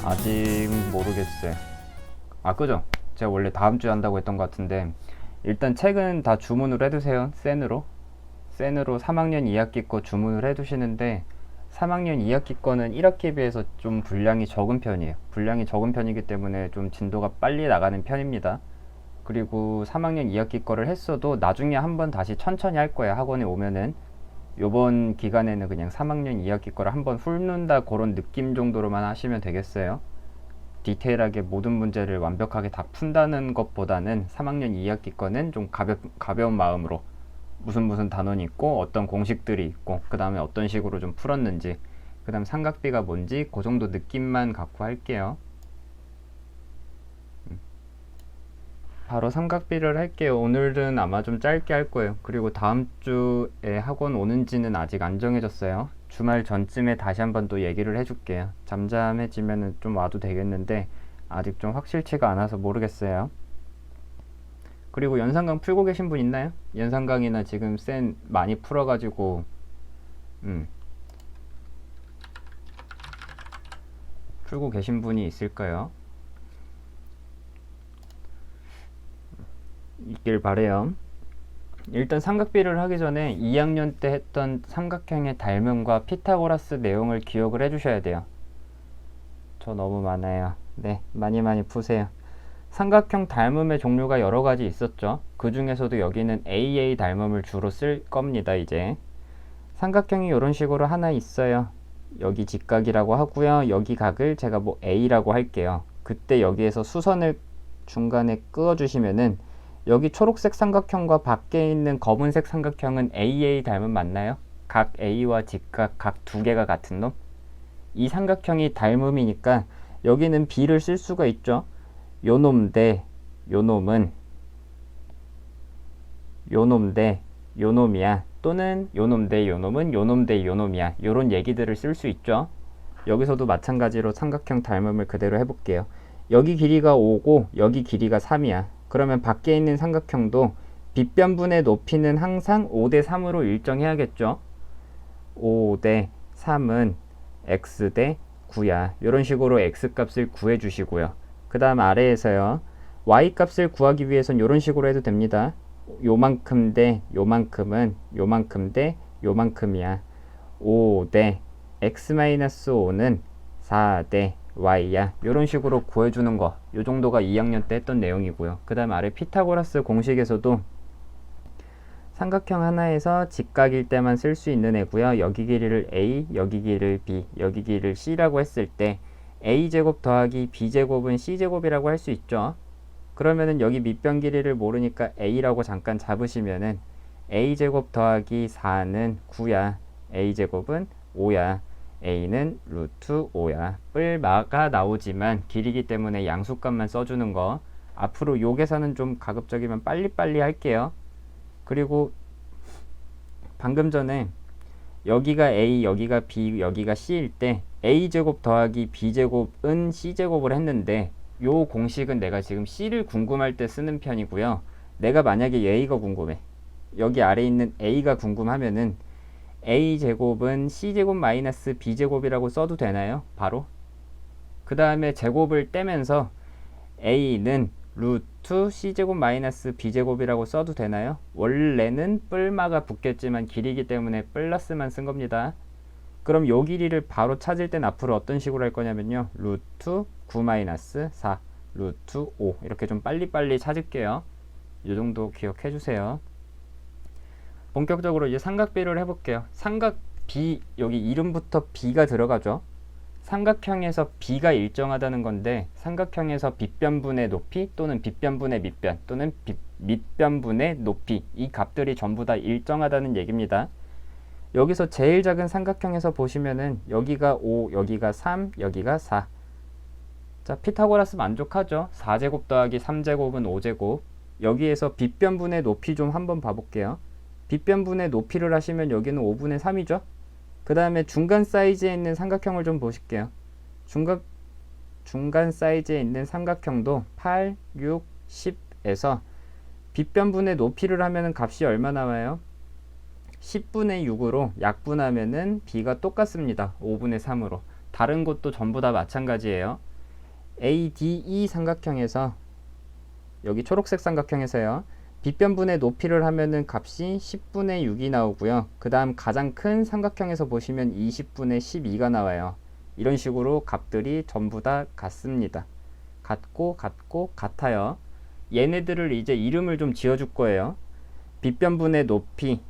아직 모르겠어요. 아, 그죠? 제가 원래 다음 주에 한다고 했던 것 같은데, 일단 책은 다 주문을 해두세요. 센으로 3학년 2학기 거 주문을 해두시는데, 3학년 2학기 거는 1학기에 비해서 좀 분량이 적은 편이에요. 분량이 적은 편이기 때문에 좀 진도가 빨리 나가는 편입니다. 그리고 3학년 2학기 거를 했어도 나중에 한번 다시 천천히 할 거예요. 학원에 오면은. 요번 기간에는 그냥 3학년 2학기 거를 한번 훑는다 그런 느낌 정도로만 하시면 되겠어요. 디테일하게 모든 문제를 완벽하게 다 푼다는 것보다는 3학년 2학기 거는 좀 가벼운 마음으로 무슨 단원이 있고 어떤 공식들이 있고 그 다음에 어떤 식으로 좀 풀었는지 그 다음 삼각비가 뭔지 그 정도 느낌만 갖고 할게요. 바로 삼각비를 할게요. 오늘은 아마 좀 짧게 할 거예요. 그리고 다음 주에 학원 오는지는 아직 안 정해졌어요. 주말 전쯤에 다시 한번 또 얘기를 해줄게요. 잠잠해지면 좀 와도 되겠는데 아직 좀 확실치가 않아서 모르겠어요. 그리고 연산강 풀고 계신 분 있나요? 연산강이나 지금 센 많이 풀어가지고 풀고 계신 분이 있을까요? 있길 바래요. 일단 삼각비를 하기 전에 2학년 때 했던 삼각형의 닮음과 피타고라스 내용을 기억을 해주셔야 돼요. 저 너무 많아요. 네, 많이 푸세요. 삼각형 닮음의 종류가 여러 가지 있었죠. 그 중에서도 여기는 AA 닮음을 주로 쓸 겁니다. 이제 삼각형이 이런 식으로 하나 있어요. 여기 직각이라고 하고요. 여기 각을 제가 뭐 A라고 할게요. 그때 여기에서 수선을 중간에 그어 주시면은 여기 초록색 삼각형과 밖에 있는 검은색 삼각형은 AA 닮음 맞나요? 각 A와 직각 각 두 개가 같은 놈? 이 삼각형이 닮음이니까 여기는 B를 쓸 수가 있죠. 요놈 대 요놈은 요놈 대 요놈이야. 또는 요놈 대 요놈은 요놈 대 요놈이야. 요런 얘기들을 쓸 수 있죠. 여기서도 마찬가지로 삼각형 닮음을 그대로 해볼게요. 여기 길이가 5고 여기 길이가 3이야. 그러면 밖에 있는 삼각형도 빗변분의 높이는 항상 5대 3으로 일정해야겠죠. 5 대 3은 x 대 9야. 이런 식으로 x 값을 구해 주시고요. 그 다음 아래에서요. y 값을 구하기 위해선 이런 식으로 해도 됩니다. 요만큼 대 요만큼은 요만큼 대 요만큼이야. 5 대 x-5는 4 대 y야. 이런 식으로 구해주는 거. 요 정도가 2학년 때 했던 내용이고요. 그 다음 아래 피타고라스 공식에서도 삼각형 하나에서 직각일 때만 쓸 수 있는 애고요. 여기 길이를 a, 여기 길이를 b, 여기 길이를 c라고 했을 때 a제곱 더하기 b제곱은 c제곱이라고 할 수 있죠. 그러면은 여기 밑변 길이를 모르니까 a라고 잠깐 잡으시면은 a제곱 더하기 4는 9야. a제곱은 5야. a는 루트 5야. 뿔마가 나오지만 길이기 때문에 양수값만 써주는 거. 앞으로 요 계산은 좀 가급적이면 빨리빨리 할게요. 그리고 방금 전에 여기가 a, 여기가 b, 여기가 c일 때 a제곱 더하기 b제곱은 c제곱을 했는데 요 공식은 내가 지금 c를 궁금할 때 쓰는 편이고요. 내가 만약에 a가 궁금해. 여기 아래 있는 a가 궁금하면은 a제곱은 c제곱 마이너스 b제곱이라고 써도 되나요? 바로. 그 다음에 제곱을 떼면서 a는 루트 c제곱 마이너스 b제곱이라고 써도 되나요? 원래는 뿔마가 붙겠지만 길이기 때문에 플러스만 쓴 겁니다. 그럼 요 길이를 바로 찾을 땐 앞으로 어떤 식으로 할 거냐면요. 루트 9 마이너스 4 루트 5 이렇게 좀 빨리빨리 찾을게요. 이 정도 기억해 주세요. 본격적으로 이제 삼각비를 해볼게요. 삼각 B 여기 이름부터 B가 들어가죠. 삼각형에서 B가 일정하다는 건데 삼각형에서 빗변분의 높이 또는 빗변분의 밑변 또는 밑변분의 높이 이 값들이 전부 다 일정하다는 얘기입니다. 여기서 제일 작은 삼각형에서 보시면은 여기가 5, 여기가 3, 여기가 4. 자, 피타고라스 만족하죠? 4제곱 더하기 3제곱은 5제곱. 여기에서 빗변분의 높이 좀 한번 봐볼게요. 빗변분의 높이를 하시면 여기는 5분의 3이죠? 그 다음에 중간 사이즈에 있는 삼각형을 좀 보실게요. 중간 사이즈에 있는 삼각형도 8, 6, 10에서 빗변분의 높이를 하면은 값이 얼마 나와요? 10분의 6으로 약분하면은 b가 똑같습니다. 5분의 3으로. 다른 곳도 전부 다 마찬가지예요. ADE 삼각형에서 여기 초록색 삼각형에서요. 빗변분의 높이를 하면은 값이 10분의 6이 나오고요. 그 다음 가장 큰 삼각형에서 보시면 20분의 12가 나와요. 이런 식으로 값들이 전부 다 같습니다. 같고 같아요. 얘네들을 이제 이름을 좀 지어줄 거예요. 빗변분의 높이,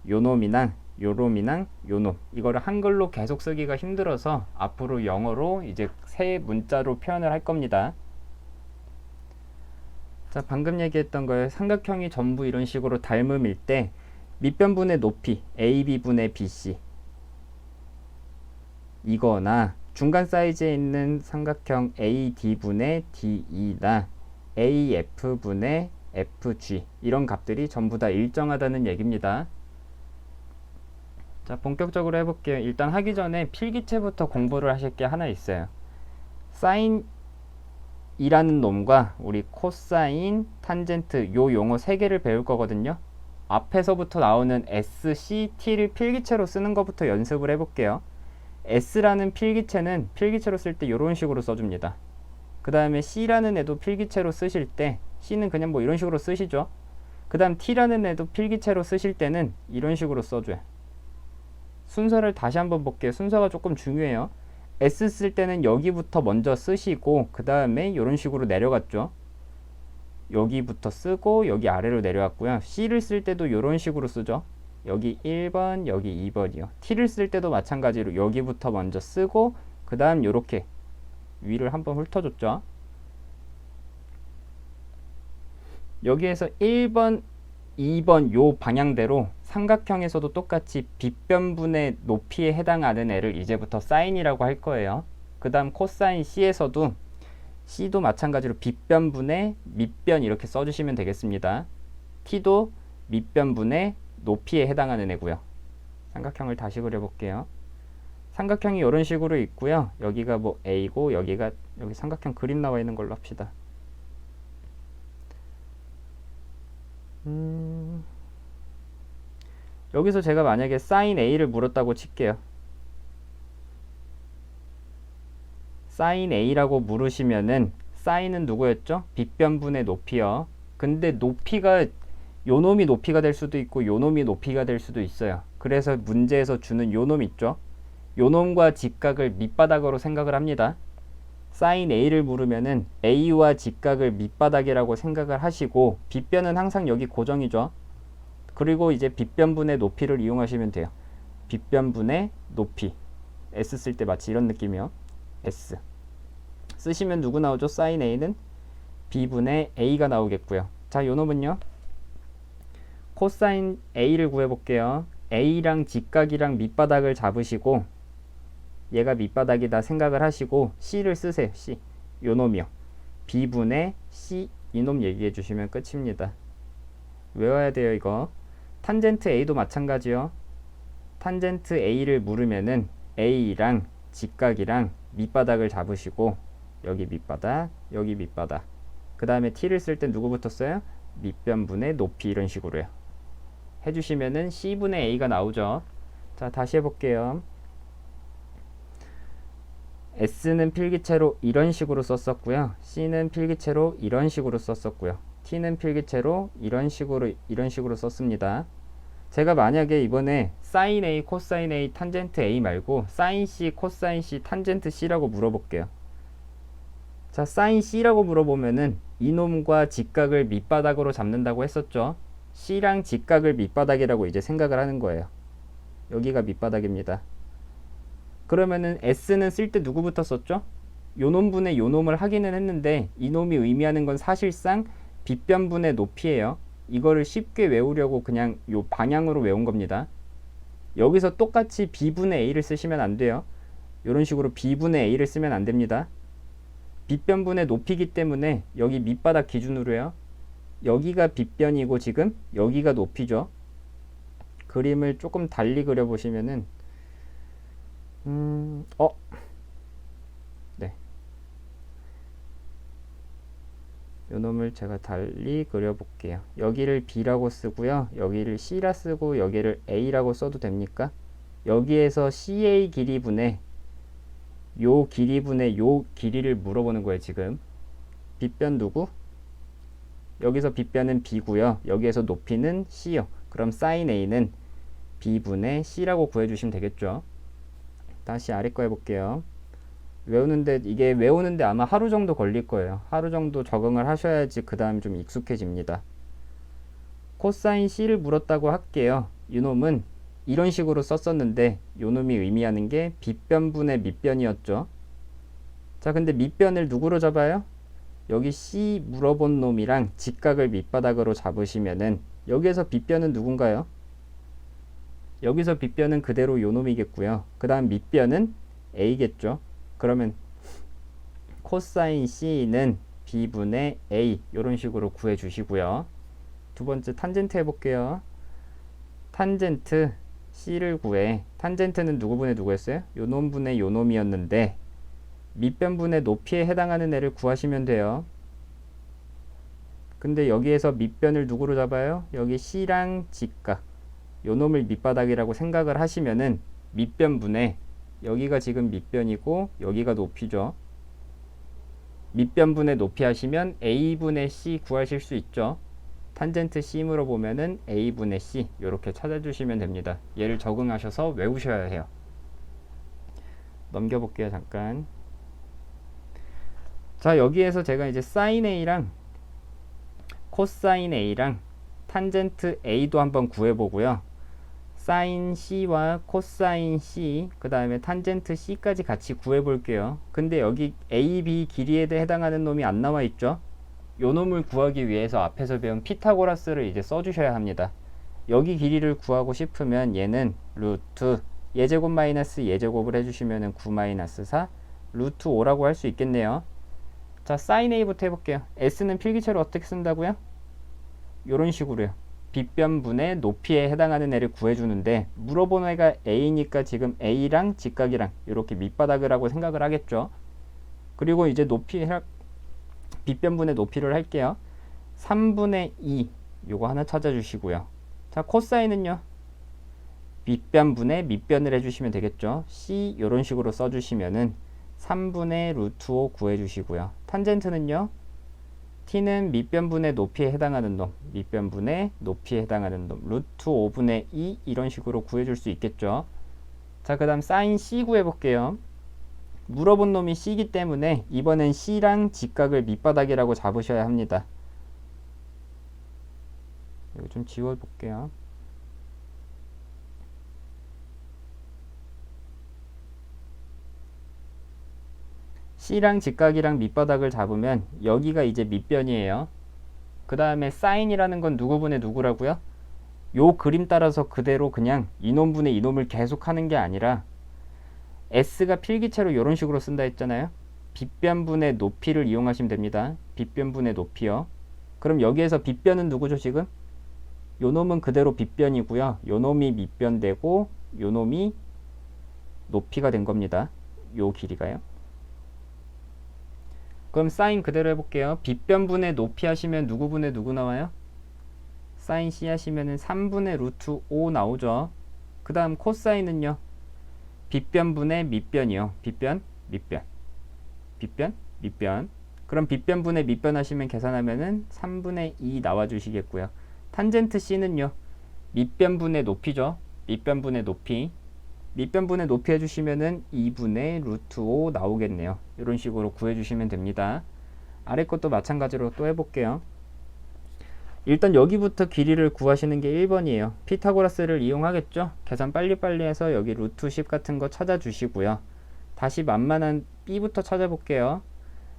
요놈이랑 요놈이랑 요놈. 이거를 한글로 계속 쓰기가 힘들어서 앞으로 영어로 이제 새 문자로 표현을 할 겁니다. 자, 방금 얘기했던 거예요. 삼각형이 전부 이런 식으로 닮음일 때 밑변분의 높이 AB분의 BC 이거나 중간 사이즈에 있는 삼각형 AD분의 DE나 AF분의 FG 이런 값들이 전부 다 일정하다는 얘기입니다. 자, 본격적으로 해볼게요. 일단 하기 전에 필기체부터 공부를 하실 게 하나 있어요. 사인이라는 놈과 우리 코사인, 탄젠트 요 용어 3개를 배울 거거든요. 앞에서부터 나오는 S, C, T를 필기체로 쓰는 것부터 연습을 해볼게요. S라는 필기체는 필기체로 쓸 때 이런 식으로 써줍니다. 그 다음에 C라는 애도 필기체로 쓰실 때 C는 그냥 뭐 이런 식으로 쓰시죠. 그 다음 T라는 애도 필기체로 쓰실 때는 이런 식으로 써줘요. 순서를 다시 한번 볼게요. 순서가 조금 중요해요. S 쓸 때는 여기부터 먼저 쓰시고 그 다음에 이런 식으로 내려갔죠. 여기부터 쓰고 여기 아래로 내려왔고요. C를 쓸 때도 이런 식으로 쓰죠. 여기 1번, 여기 2번이요. T를 쓸 때도 마찬가지로 여기부터 먼저 쓰고 그 다음 이렇게 위를 한번 훑어줬죠. 여기에서 1번, 2번 요 방향대로 삼각형에서도 똑같이 빗변분의 높이에 해당하는 애를 이제부터 사인이라고 할 거예요. 그 다음 코사인 C에서도 C도 마찬가지로 빗변분의 밑변 이렇게 써주시면 되겠습니다. T도 밑변분의 높이에 해당하는 애고요. 삼각형을 다시 그려볼게요. 삼각형이 이런 식으로 있고요. 여기가 뭐 A고 여기 삼각형 그림 나와 있는 걸로 합시다. 여기서 제가 만약에 사인 A를 물었다고 칠게요. 사인 A라고 물으시면은 사인은 누구였죠? 빗변분의 높이요. 근데 높이가 요놈이 높이가 될 수도 있고 요놈이 높이가 될 수도 있어요. 그래서 문제에서 주는 요놈 있죠? 요놈과 직각을 밑바닥으로 생각을 합니다. 사인 A를 물으면은 A와 직각을 밑바닥이라고 생각을 하시고 빗변은 항상 여기 고정이죠. 그리고 이제 빗변분의 높이를 이용하시면 돼요. 빗변분의 높이 S 쓸 때 마치 이런 느낌이요. S 쓰시면 누구 나오죠? 사인 A는 B분의 A가 나오겠고요. 자, 요놈은요. 코사인 A를 구해볼게요. A랑 직각이랑 밑바닥을 잡으시고 얘가 밑바닥이다 생각을 하시고 C를 쓰세요. C 요놈이요. B분의 C 이놈 얘기해 주시면 끝입니다. 외워야 돼요. 이거 탄젠트 A도 마찬가지요. 탄젠트 A를 물으면은 A랑 직각이랑 밑바닥을 잡으시고 여기 밑바닥 여기 밑바닥 그 다음에 T를 쓸 때 누구부터 써요? 밑변분의 높이 이런 식으로요. 해주시면은 C분의 A가 나오죠. 자, 다시 해볼게요. S는 필기체로 이런 식으로 썼었고요. C는 필기체로 이런 식으로 썼었고요. T는 필기체로 이런 식으로 썼습니다. 제가 만약에 이번에 사인 A, 코사인 A, 탄젠트 A 말고 사인 C, 코사인 C, 탄젠트 C라고 물어볼게요. 자, 사인 C라고 물어보면은 이놈과 직각을 밑바닥으로 잡는다고 했었죠. C랑 직각을 밑바닥이라고 이제 생각을 하는 거예요. 여기가 밑바닥입니다. 그러면은 S는 쓸 때 누구부터 썼죠? 요놈분의 요놈을 하기는 했는데 이놈이 의미하는 건 사실상 빗변분의 높이예요. 이거를 쉽게 외우려고 그냥 요 방향으로 외운 겁니다. 여기서 똑같이 B분의 A를 쓰시면 안 돼요. 이런 식으로 B분의 A를 쓰면 안 됩니다. 빗변분의 높이기 때문에 여기 밑바닥 기준으로요. 여기가 빗변이고 지금 여기가 높이죠. 그림을 조금 달리 그려보시면은 네. 요 놈을 제가 달리 그려볼게요. 여기를 B라고 쓰고요. 여기를 C라 쓰고 여기를 A라고 써도 됩니까? 여기에서 CA 길이분의 요 길이분의 요 길이를 물어보는 거예요. 지금 빗변 누구? 여기서 빗변은 b고요. 여기에서 높이는 c요. 그럼 sin a는 b분의 c라고 구해주시면 되겠죠. 다시 아래 거 해볼게요. 이게 외우는데 아마 하루 정도 걸릴 거예요. 하루 정도 적응을 하셔야지 그 다음 좀 익숙해집니다. 코사인 c를 물었다고 할게요. 이놈은 이런 식으로 썼었는데 요놈이 의미하는 게 빗변분의 밑변이었죠. 자, 근데 밑변을 누구로 잡아요? 여기 c 물어본 놈이랑 직각을 밑바닥으로 잡으시면은 여기에서 빗변은 누군가요? 여기서 빗변은 그대로 요놈이겠고요. 그 다음 밑변은 a겠죠. 그러면 코사인 c는 b분의 a 이런 식으로 구해 주시고요. 두 번째 탄젠트 해볼게요. 탄젠트 c를 구해. 탄젠트는 누구분의 누구였어요? 요놈분의 요놈이었는데 밑변분의 높이에 해당하는 애를 구하시면 돼요. 근데 여기에서 밑변을 누구로 잡아요? 여기 c랑 직각 요놈을 밑바닥이라고 생각을 하시면은 밑변분의 여기가 지금 밑변이고 여기가 높이죠. 밑변분의 높이 하시면 a분의 c 구하실 수 있죠. 탄젠트 c 물어보면은 a분의 c 이렇게 찾아주시면 됩니다. 얘를 적응하셔서 외우셔야 해요. 넘겨볼게요. 잠깐. 자, 여기에서 제가 이제 sin a랑 코사인 a랑 탄젠트 a도 한번 구해보고요. sin c와 코사인 c 그 다음에 탄젠트 c까지 같이 구해볼게요. 근데 여기 a, b 길이에 해당하는 놈이 안 나와 있죠. 요 놈을 구하기 위해서 앞에서 배운 피타고라스를 이제 써주셔야 합니다. 여기 길이를 구하고 싶으면 얘는 루트 예제곱 마이너스 예제곱을 해주시면 9 마이너스 4 루트 5라고 할 수 있겠네요. 자, sin a부터 해볼게요. s는 필기체로 어떻게 쓴다고요? 요런 식으로요. 빗변분의 높이에 해당하는 애를 구해주는데 물어본 애가 a니까 지금 a랑 직각이랑 이렇게 밑바닥을 하고 생각을 하겠죠. 그리고 이제 빗변분의 높이를 할게요. 3분의 2 요거 하나 찾아주시고요. 자, 코사인은요. 빗변분의 밑변을 해주시면 되겠죠. c 요런 식으로 써주시면은 3분의 루트 5 구해주시고요. 탄젠트는요. t는 밑변분의 높이에 해당하는 놈, 밑변분의 높이에 해당하는 놈, 루트 5분의 2 이런 식으로 구해줄 수 있겠죠. 자, 그 다음 sin c 구해볼게요. 물어본 놈이 c이기 때문에 이번엔 c랑 직각을 밑바닥이라고 잡으셔야 합니다. 이거 좀 지워볼게요. c랑 직각이랑 밑바닥을 잡으면 여기가 이제 밑변이에요. 그 다음에 사인이라는 건 누구분의 누구라고요? 요 그림 따라서 그대로 그냥 이놈분의 이놈을 계속 하는 게 아니라 s가 필기체로 이런 식으로 쓴다 했잖아요. 빗변분의 높이를 이용하시면 됩니다. 빗변분의 높이요. 그럼 여기에서 빗변은 누구죠 지금? 요 놈은 그대로 빗변이고요. 요 놈이 밑변되고 요 놈이 높이가 된 겁니다. 요 길이가요. 그럼 사인 그대로 해볼게요. 빗변분의 높이 하시면 누구분의 누구 나와요? 사인 c 하시면은 3분의 루트 5 나오죠. 그 다음 코사인은요. 빗변분의 밑변이요. 빗변, 밑변. 빗변, 밑변. 그럼 빗변분의 밑변 하시면 계산하면은 3분의 2 나와주시겠고요. 탄젠트 c는요. 밑변분의 높이죠. 밑변분의 높이. 밑변분의 높이 해주시면은 2분의 루트 5 나오겠네요. 이런 식으로 구해주시면 됩니다. 아래 것도 마찬가지로 또 해볼게요. 일단 여기부터 길이를 구하시는 게 1번이에요. 피타고라스를 이용하겠죠. 계산 빨리빨리 해서 여기 루트 10 같은 거 찾아주시고요. 다시 만만한 b부터 찾아볼게요.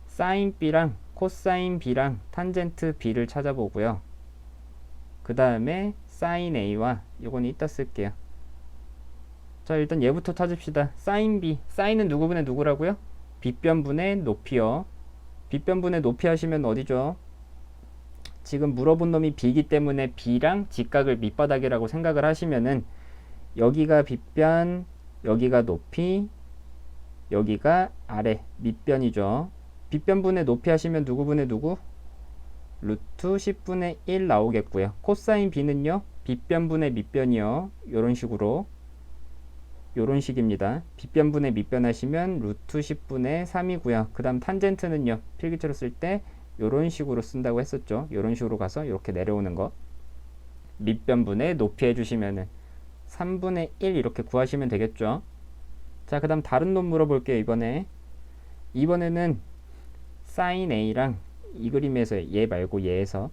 사인 b랑 코사인 b랑 탄젠트 b를 찾아보고요. 그 다음에 사인 a와 이건 이따 쓸게요. 자, 일단 얘부터 찾읍시다. 사인 b. 사인은 누구분의 누구라고요? 빗변분의 높이요. 빗변분의 높이 하시면 어디죠? 지금 물어본 놈이 b이기 때문에 b랑 직각을 밑바닥이라고 생각을 하시면은 여기가 빗변, 여기가 높이, 여기가 아래 밑변이죠. 빗변분의 높이 하시면 누구분의 누구? 루트 10분의 1 나오겠고요. 코사인 b는요. 빗변분의 밑변이요. 이런 식으로 요런 식입니다. 빗변분의 밑변하시면 루트 10분의 3이고요. 그 다음 탄젠트는요, 필기체로 쓸 때 요런 식으로 쓴다고 했었죠. 요런 식으로 가서 이렇게 내려오는 거. 밑변분의 높이 해주시면은 3분의 1 이렇게 구하시면 되겠죠. 자, 그 다음 다른 놈 물어볼게요. 이번에는 사인 A랑 이 그림에서 얘 말고 얘에서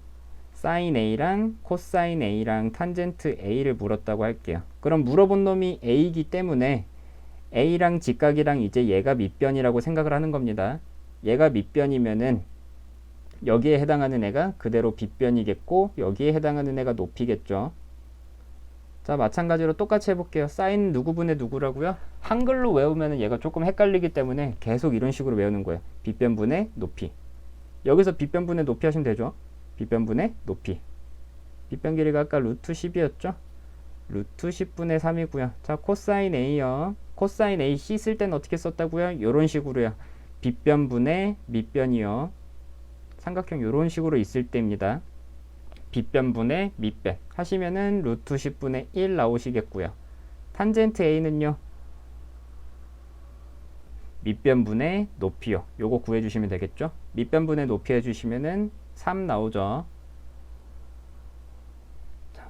사인 A랑 코사인 A랑 탄젠트 A를 물었다고 할게요. 그럼 물어본 놈이 A이기 때문에 A랑 직각이랑 이제 얘가 밑변이라고 생각을 하는 겁니다. 얘가 밑변이면은 여기에 해당하는 애가 그대로 빗변이겠고 여기에 해당하는 애가 높이겠죠. 자, 마찬가지로 똑같이 해볼게요. 사인 누구분의 누구라고요? 한글로 외우면 얘가 조금 헷갈리기 때문에 계속 이런 식으로 외우는 거예요. 빗변분의 높이. 여기서 빗변분의 높이 하시면 되죠. 빗변분의 높이. 빗변 길이가 아까 루트 10이었죠. 루트 10분의 3이고요. 자, 코사인 A요. 코사인 AC 쓸 때는 어떻게 썼다고요? 요런 식으로요. 빗변분의 밑변이요. 삼각형 요런 식으로 있을 때입니다. 빗변분의 밑변 하시면은 루트 10분의 1 나오시겠고요. 탄젠트 A는요. 밑변분의 높이요. 요거 구해주시면 되겠죠. 밑변분의 높이 해주시면은 3 나오죠.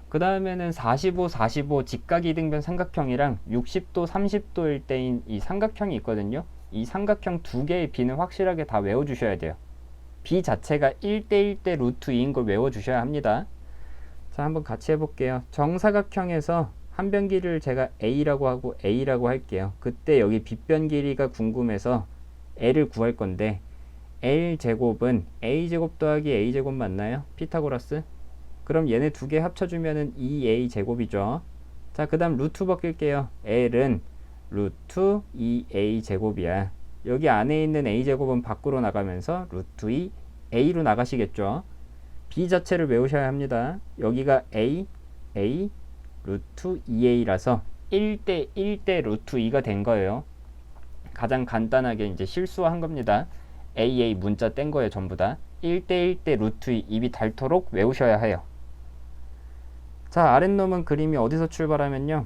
그 다음에는 45, 45 직각이등변 삼각형이랑 60도, 30도일 때인 이 삼각형이 있거든요. 이 삼각형 두 개의 비는 확실하게 다 외워주셔야 돼요. b 자체가 1대1대 루트 2인 걸 외워주셔야 합니다. 자, 한번 같이 해볼게요. 정사각형에서 한 변 길이를 제가 A라고 하고 A라고 할게요. 그때 여기 빗변 길이가 궁금해서 L을 구할 건데 L제곱은 A제곱 더하기 A제곱 맞나요? 피타고라스? 그럼 얘네 두 개 합쳐주면은 2A제곱이죠. 자, 그 다음 루트 벗길게요. L은 루트 2A제곱이야. 여기 안에 있는 A제곱은 밖으로 나가면서 루트 2 A로 나가시겠죠. B 자체를 외우셔야 합니다. 여기가 A, A, 루트 2A라서 1대 1대 루트 2가 된 거예요. 가장 간단하게 이제 실수한 겁니다. AA 문자 뗀 거예요. 전부 다 1대 1대 루트 2 입이 닳도록 외우셔야 해요. 자, 아랫놈은 그림이 어디서 출발하면요.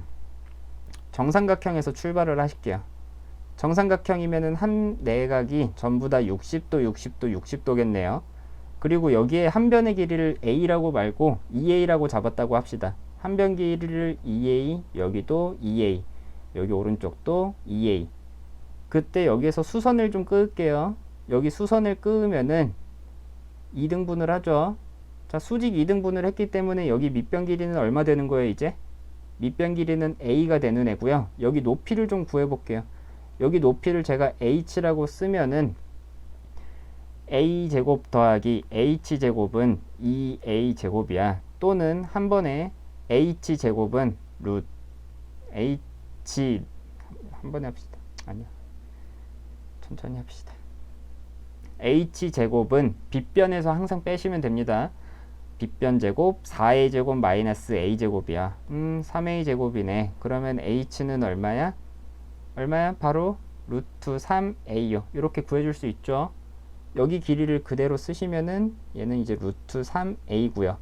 정삼각형에서 출발을 하실게요. 정삼각형이면은 한 내각이 전부 다 60도, 60도, 60도겠네요. 그리고 여기에 한 변의 길이를 A라고 말고 2A라고 잡았다고 합시다. 한 변 길이를 2A, 여기도 2A, 여기 오른쪽도 2A. 그때 여기에서 수선을 좀 끄을게요. 여기 수선을 끄으면은 2등분을 하죠. 자, 수직 2등분을 했기 때문에 여기 밑변 길이는 얼마 되는 거예요, 이제? 밑변 길이는 A가 되는 애고요. 여기 높이를 좀 구해볼게요. 여기 높이를 제가 H라고 쓰면은 A제곱 더하기 H제곱은 2A제곱이야. 또는 한 번에 H제곱은 루트 H 한 번에 합시다. 아니요. 천천히 합시다. H제곱은 빗변에서 항상 빼시면 됩니다. 빗변 제곱 4A제곱 마이너스 A제곱이야. 3A제곱이네. 그러면 H는 얼마야? 얼마야? 바로 루트 3A요. 이렇게 구해줄 수 있죠. 여기 길이를 그대로 쓰시면은 얘는 이제 루트 3A고요.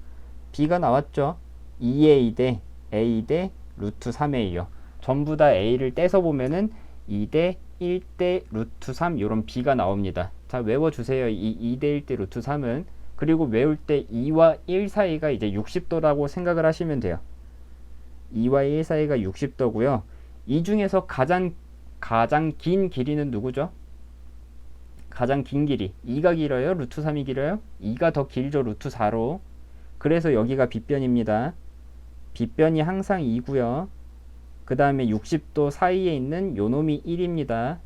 B가 나왔죠. 2A 대 A 대 루트 3A요. 전부 다 A를 떼서 보면은 2대 1대 루트 3 이런 B가 나옵니다. 자, 외워주세요. 이 2대 1대 루트 3은. 그리고 외울 때 2와 1 사이가 이제 60도라고 생각을 하시면 돼요. 2와 1 사이가 60도고요. 이 중에서 가장 긴 길이는 누구죠? 가장 긴 길이 2가 길어요? 루트 3이 길어요? 2가 더 길죠. 루트 4로. 그래서 여기가 빗변입니다. 빗변이 항상 2고요. 그 다음에 60도 사이에 있는 요놈이 1입니다.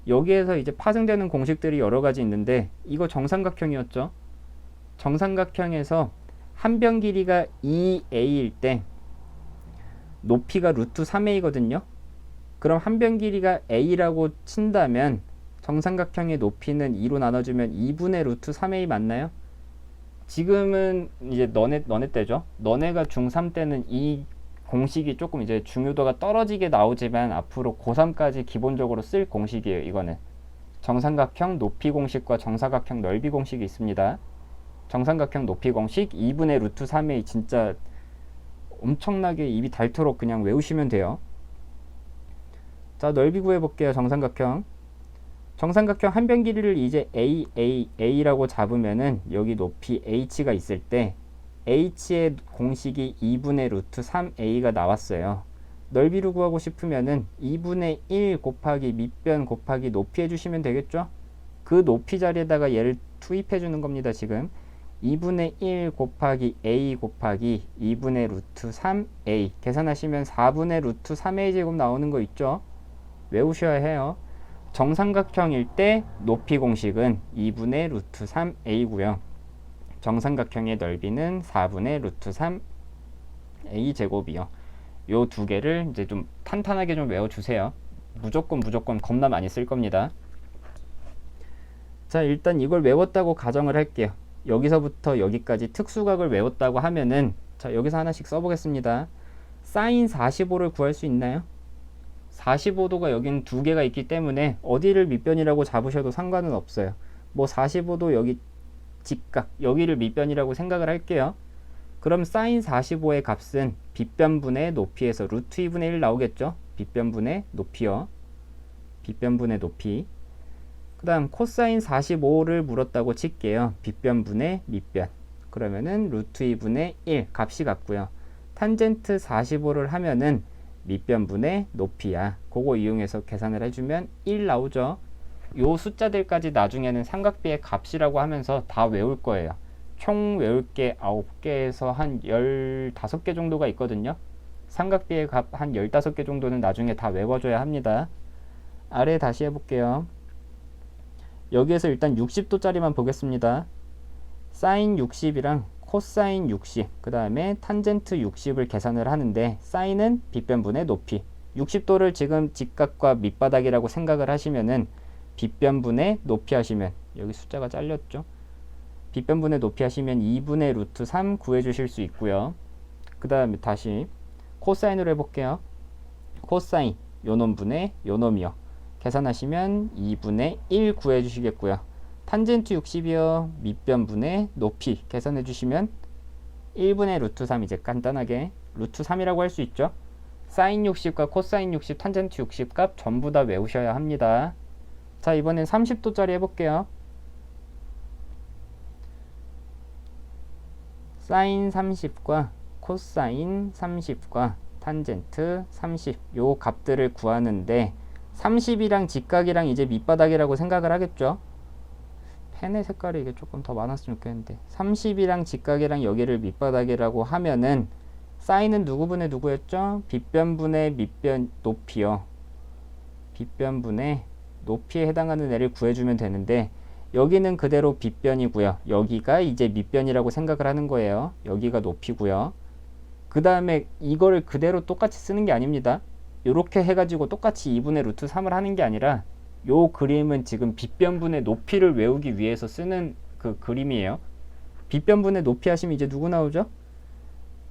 여기에서 이제 파생되는 공식들이 여러 가지 있는데 이거 정삼각형이었죠. 정삼각형에서 한 변 길이가 2A일 때 높이가 루트 3A거든요. 그럼 한 변 길이가 A라고 친다면 정삼각형의 높이는 2로 나눠주면 2분의 루트 3A 맞나요? 지금은 이제 너네 때죠. 너네가 중3 때는 이 공식이 조금 이제 중요도가 떨어지게 나오지만 앞으로 고3까지 기본적으로 쓸 공식이에요. 이거는 정삼각형 높이 공식과 정사각형 넓이 공식이 있습니다. 정삼각형 높이 공식 2분의 루트 3A 진짜 엄청나게 입이 닳도록 그냥 외우시면 돼요. 자, 넓이 구해볼게요. 정삼각형. 정삼각형 한 변 길이를 이제 A라고 잡으면은 여기 높이 H가 있을 때 H의 공식이 2분의 루트 3A가 나왔어요. 넓이를 구하고 싶으면은 2분의 1 곱하기 밑변 곱하기 높이 해주시면 되겠죠? 그 높이 자리에다가 얘를 투입해 주는 겁니다. 지금 2분의 1 곱하기 A 곱하기 2분의 루트 3A 계산하시면 4분의 루트 3A 제곱 나오는 거 있죠? 외우셔야 해요. 정삼각형일 때 높이 공식은 2분의 루트 3A고요. 정삼각형의 넓이는 4분의 루트 3A 제곱이요. 요 두 개를 이제 좀 탄탄하게 좀 외워주세요. 무조건 겁나 많이 쓸 겁니다. 자, 일단 이걸 외웠다고 가정을 할게요. 여기서부터 여기까지 특수각을 외웠다고 하면은, 자, 여기서 하나씩 써보겠습니다. 사인 45를 구할 수 있나요? 45도가 여기는 두 개가 있기 때문에 어디를 밑변이라고 잡으셔도 상관은 없어요. 뭐 45도 여기 직각, 여기를 밑변이라고 생각을 할게요. 그럼 사인 45의 값은 빗변분의 높이에서 루트 2분의 1 나오겠죠? 빗변분의 높이요. 빗변분의 높이. 그 다음 코사인 45를 물었다고 칠게요. 빗변분의 밑변. 그러면은 루트 2분의 1 값이 같고요. 탄젠트 45를 하면은 밑변분의 높이야. 그거 이용해서 계산을 해주면 1 나오죠. 요 숫자들까지 나중에는 삼각비의 값이라고 하면서 다 외울 거예요. 총 외울 게 9개에서 한 15개 정도가 있거든요. 삼각비의 값 한 15개 정도는 나중에 다 외워줘야 합니다. 아래 다시 해볼게요. 여기에서 일단 60도짜리만 보겠습니다. 사인 60이랑 코사인 60, 그 다음에 탄젠트 60을 계산을 하는데 사인은 빗변분의 높이, 60도를 지금 직각과 밑바닥이라고 생각을 하시면은 빗변분의 높이 하시면, 여기 숫자가 잘렸죠? 빗변분의 높이 하시면 2분의 루트 3 구해주실 수 있고요. 그 다음에 다시 코사인으로 해볼게요. 코사인 요놈분의 요놈이요. 계산하시면 2분의 1 구해주시겠고요. 탄젠트 60이요. 밑변분의 높이 계산해 주시면 1분의 루트 3, 이제 간단하게 루트 3이라고 할 수 있죠. 사인 60과 코사인 60, 탄젠트 60 값 전부 다 외우셔야 합니다. 자, 이번엔 30도짜리 해볼게요. 사인 30과 코사인 30과 탄젠트 30, 요 값들을 구하는데 30이랑 직각이랑 이제 밑바닥이라고 생각을 하겠죠. 펜의 색깔이 이게 조금 더 많았으면 좋겠는데 30이랑 직각이랑 여기를 밑바닥이라고 하면은 사인은 누구분의 누구였죠? 빗변분의 밑변 높이요. 빗변분의 높이에 해당하는 애를 구해주면 되는데 여기는 그대로 빗변이고요. 여기가 이제 밑변이라고 생각을 하는 거예요. 여기가 높이고요. 그 다음에 이거를 그대로 똑같이 쓰는 게 아닙니다. 이렇게 해가지고 똑같이 2분의 루트 3을 하는 게 아니라 요 그림은 지금 빗변분의 높이를 외우기 위해서 쓰는 그 그림이에요. 빗변분의 높이 하시면 이제 누구 나오죠?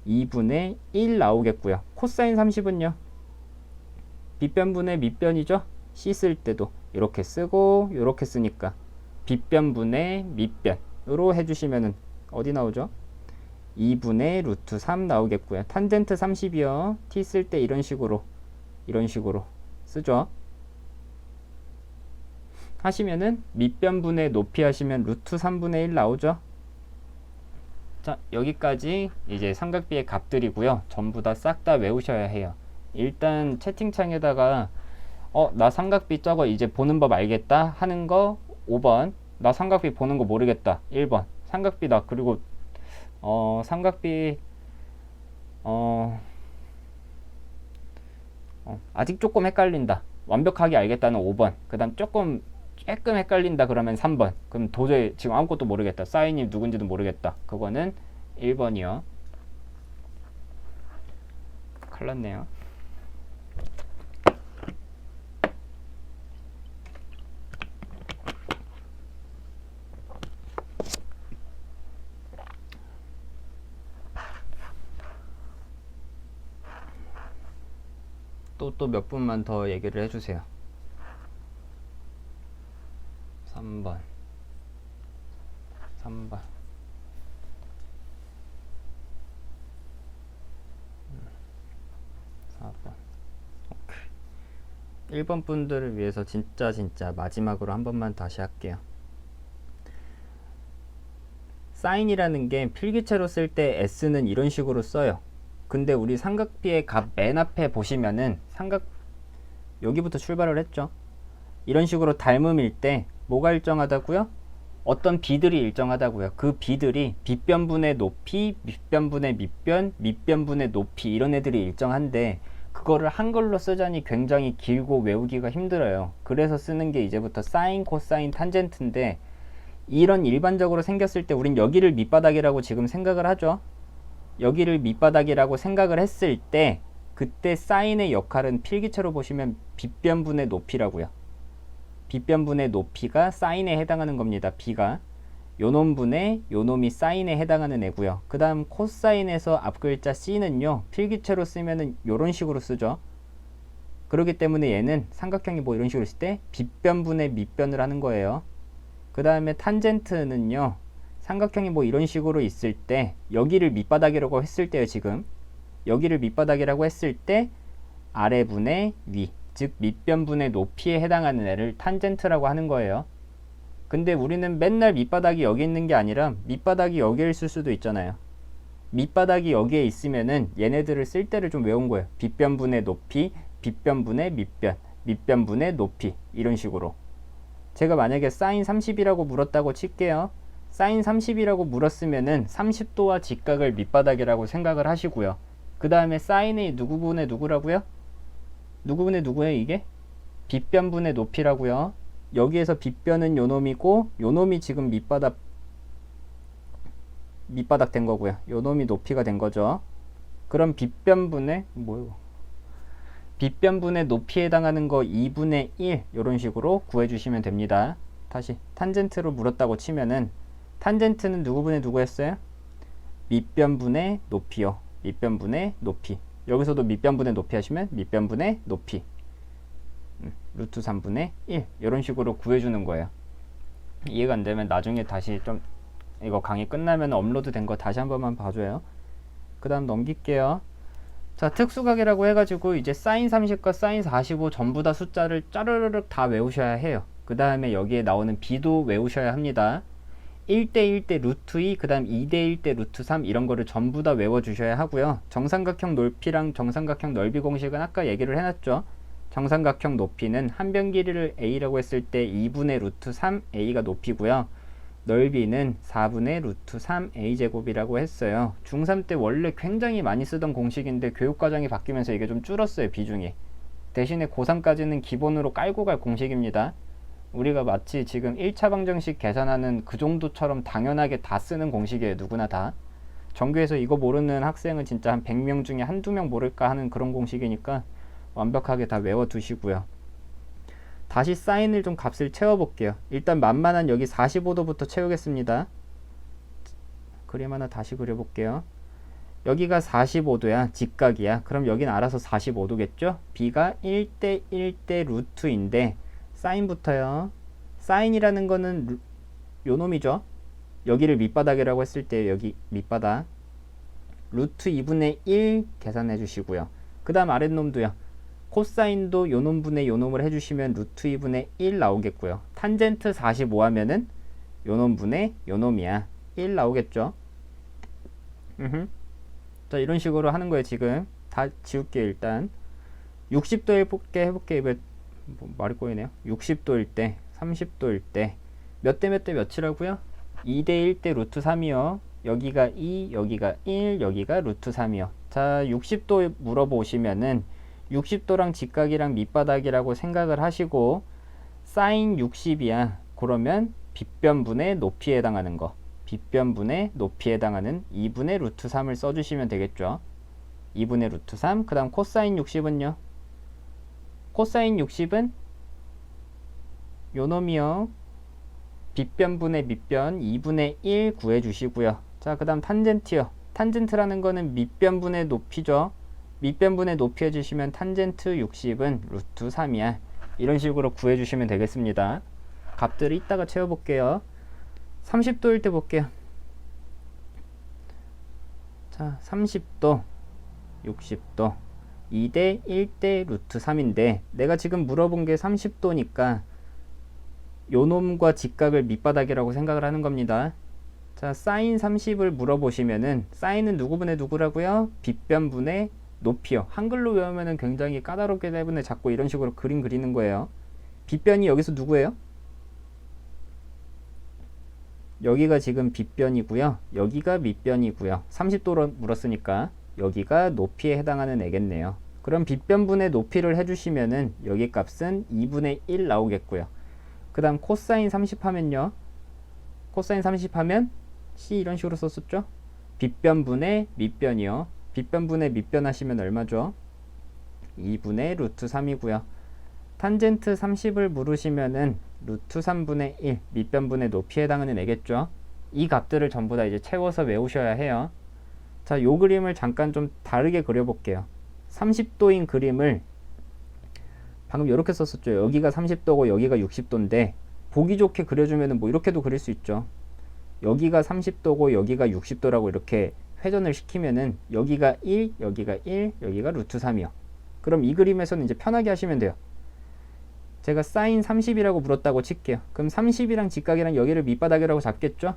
2분의 1 나오겠고요. 코사인 30은요? 빗변분의 밑변이죠? C 쓸 때도 이렇게 쓰고 이렇게 쓰니까 빗변분의 밑변으로 해주시면은 어디 나오죠? 2분의 루트 3 나오겠고요. 탄젠트 30이요. T 쓸 때 이런 식으로 쓰죠. 하시면은 밑변분의 높이 하시면 루트 3분의 1 나오죠. 자, 여기까지 이제 삼각비의 값들이고요. 전부 다 싹 다 외우셔야 해요. 일단 채팅창에다가 나 삼각비 저거 이제 보는 법 알겠다 하는 거 5번, 나 삼각비 보는 거 모르겠다 1번, 삼각비 나 그리고 삼각비 아직 조금 헷갈린다, 완벽하게 알겠다는 5번, 그 다음 조금 헷갈린다 그러면 3번, 그럼 도저히 지금 아무것도 모르겠다, 사인이 누군지도 모르겠다, 그거는 1번이요. 큰일 났네요. 또 몇 분만 더 얘기를 해주세요. 3번 4번. 오케이. 1번 분들을 위해서 진짜 마지막으로 한 번만 다시 할게요. 사인이라는 게 필기체로 쓸 때 S는 이런 식으로 써요. 근데 우리 삼각비의 값 맨 앞에 보시면은 여기부터 출발을 했죠. 이런 식으로 닮음일 때 뭐가 일정하다고요? 어떤 비들이 일정하다고요. 그 비들이 빗변분의 높이, 밑변분의 밑변, 밑변분의 높이 이런 애들이 일정한데 그거를 한글로 쓰자니 굉장히 길고 외우기가 힘들어요. 그래서 쓰는 게 이제부터 사인, 코사인, 탄젠트인데 이런 일반적으로 생겼을 때 우린 여기를 밑바닥이라고 지금 생각을 하죠. 여기를 밑바닥이라고 생각을 했을 때 그때 사인의 역할은 필기체로 보시면 빗변분의 높이라고요. 빗변분의 높이가 사인에 해당하는 겁니다. b가 요놈분의 요놈이 사인에 해당하는 애고요. 그 다음 코사인에서 앞글자 c는요 필기체로 쓰면은 요런 식으로 쓰죠. 그렇기 때문에 얘는 삼각형이 뭐 이런 식으로 쓸 때 빗변분의 밑변을 하는 거예요. 그 다음에 탄젠트는요 삼각형이 뭐 이런 식으로 있을 때 여기를 밑바닥이라고 했을 때요. 지금 여기를 밑바닥이라고 했을 때 아래분의 위, 즉 밑변분의 높이에 해당하는 애를 탄젠트라고 하는 거예요. 근데 우리는 맨날 밑바닥이 여기 있는 게 아니라 밑바닥이 여기에 있을 수도 있잖아요. 밑바닥이 여기에 있으면은 얘네들을 쓸 때를 좀 외운 거예요. 빗변분의 높이, 빗변분의 밑변, 밑변분의 높이 이런 식으로. 제가 만약에 사인 30이라고 물었다고 칠게요. 사인 30이라고 물었으면은 30도와 직각을 밑바닥이라고 생각을 하시고요. 그 다음에 사인이 누구분의 누구라고요? 누구분의 누구예요 이게? 빗변분의 높이라고요. 여기에서 빗변은 요놈이고 요놈이 지금 밑바닥 된 거고요. 요놈이 높이가 된 거죠. 그럼 빗변분의 뭐요? 빗변분의 높이에 해당하는 거 2분의 1 이런 식으로 구해주시면 됩니다. 다시 탄젠트로 물었다고 치면은 탄젠트는 누구분의 누구였어요? 밑변분의 높이요. 밑변분의 높이. 여기서도 밑변분의 높이 하시면 밑변분의 높이 루트 3분의 1 이런 식으로 구해주는 거예요. 이해가 안 되면 나중에 다시 좀 이거 강의 끝나면 업로드 된 거 다시 한 번만 봐줘요. 그 다음 넘길게요. 자, 특수각이라고 해가지고 이제 사인 30과 사인 45 전부 다 숫자를 짜르르륵 다 외우셔야 해요. 그 다음에 여기에 나오는 b도 외우셔야 합니다. 1대1 대 루트 2, 그 다음 2대1 대 루트 3 이런 거를 전부 다 외워주셔야 하고요. 정삼각형 높이랑 정삼각형 넓이 공식은 아까 얘기를 해놨죠. 정삼각형 높이는 한 변 길이를 a라고 했을 때 2분의 루트 3a가 높이고요. 넓이는 4분의 루트 3a 제곱이라고 했어요. 중3 때 원래 굉장히 많이 쓰던 공식인데 교육과정이 바뀌면서 이게 좀 줄었어요. 비중이. 대신에 고3까지는 기본으로 깔고 갈 공식입니다. 우리가 마치 지금 1차 방정식 계산하는 그 정도처럼 당연하게 다 쓰는 공식이에요. 누구나 다. 전교에서 이거 모르는 학생은 진짜 한 100명 중에 한두 명 모를까 하는 그런 공식이니까 완벽하게 다 외워두시고요. 다시 사인을 좀 값을 채워볼게요. 일단 만만한 여기 45도부터 채우겠습니다. 그림 하나 다시 그려볼게요. 여기가 45도야. 직각이야. 그럼 여기는 알아서 45도겠죠? b가 1대 1대 루트인데 사인부터요. 사인이라는 거는 요놈이죠. 여기를 밑바닥이라고 했을 때 여기 밑바닥 루트 2분의 1 계산해 주시고요. 그 다음 아랫놈도요. 코사인도 요놈분의 요놈을 해주시면 루트 2분의 1 나오겠고요. 탄젠트 45 하면은 요놈분의 요놈이야. 1 나오겠죠. 자, 이런 식으로 하는 거예요. 지금 다 지울게요. 일단 60도 해볼게. 말이 꼬이네요. 60도일 때, 30도일 때 몇 대 몇 대 몇이라고요? 2대 1대 루트 3이요. 여기가 2, 여기가 1, 여기가 루트 3이요. 자, 60도 물어보시면은 60도랑 직각이랑 밑바닥이라고 생각을 하시고 사인 60이야. 그러면 빗변분의 높이에 해당하는 거. 빗변분의 높이에 해당하는 2분의 루트 3을 써주시면 되겠죠. 2분의 루트 3. 그 다음 코사인 60은요. 코사인 60은 요놈이요. 빗변분의 밑변 2분의 1 구해주시고요. 자, 그 다음 탄젠트요. 탄젠트라는 거는 밑변분의 높이죠. 밑변분의 높이 해주시면 탄젠트 60은 루트 3이야. 이런 식으로 구해주시면 되겠습니다. 값들을 이따가 채워볼게요. 30도일 때 볼게요. 자, 30도, 60도, 2대 1대 루트 3인데 내가 지금 물어본 게 30도니까 요놈과 직각을 밑바닥이라고 생각을 하는 겁니다. 자, 사인 30을 물어보시면은 사인은 누구분의 누구라고요? 빗변분의 높이요. 한글로 외우면은 굉장히 까다롭기 때문에 자꾸 이런 식으로 그림 그리는 거예요. 빗변이 여기서 누구예요? 여기가 지금 빗변이고요. 여기가 밑변이고요. 30도로 물었으니까 여기가 높이에 해당하는 애겠네요. 그럼 빗변분의 높이를 해주시면은 여기 값은 2분의 1 나오겠고요. 그 다음 코사인 30 하면요. 코사인 30 하면 C 이런 식으로 썼었죠. 빗변분의 밑변이요. 빗변분의 밑변 하시면 얼마죠? 2분의 루트 3이고요. 탄젠트 30을 물으시면은 루트 3분의 1 밑변분의 높이에 해당하는 애겠죠. 이 값들을 전부 다 이제 채워서 외우셔야 해요. 자, 요 그림을 잠깐 좀 다르게 그려볼게요. 30도인 그림을 방금 이렇게 썼었죠. 여기가 30도고 여기가 60도인데 보기 좋게 그려주면은 뭐 이렇게도 그릴 수 있죠. 여기가 30도고 여기가 60도라고 이렇게 회전을 시키면은 여기가 1, 여기가 1, 여기가 루트 3이요. 그럼 이 그림에서는 이제 편하게 하시면 돼요. 제가 사인 30이라고 물었다고 칠게요. 그럼 30이랑 직각이랑 여기를 밑바닥이라고 잡겠죠?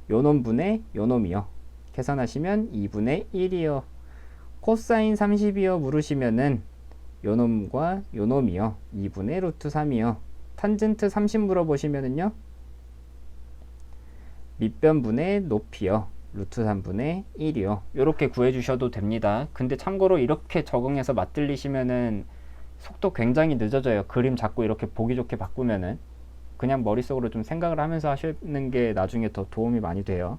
요놈분의 요놈이요. 계산하시면 2분의 1이요. 코사인 30이요 물으시면은 요놈과 요놈이요. 2분의 루트 3이요. 탄젠트 30 물어보시면은요. 밑변분의 높이요. 루트 3분의 1이요. 이렇게 구해주셔도 됩니다. 근데 참고로 이렇게 적응해서 맞들리시면은 속도 굉장히 늦어져요. 그림 자꾸 이렇게 보기 좋게 바꾸면은 그냥 머릿속으로 좀 생각을 하면서 하시는 게 나중에 더 도움이 많이 돼요.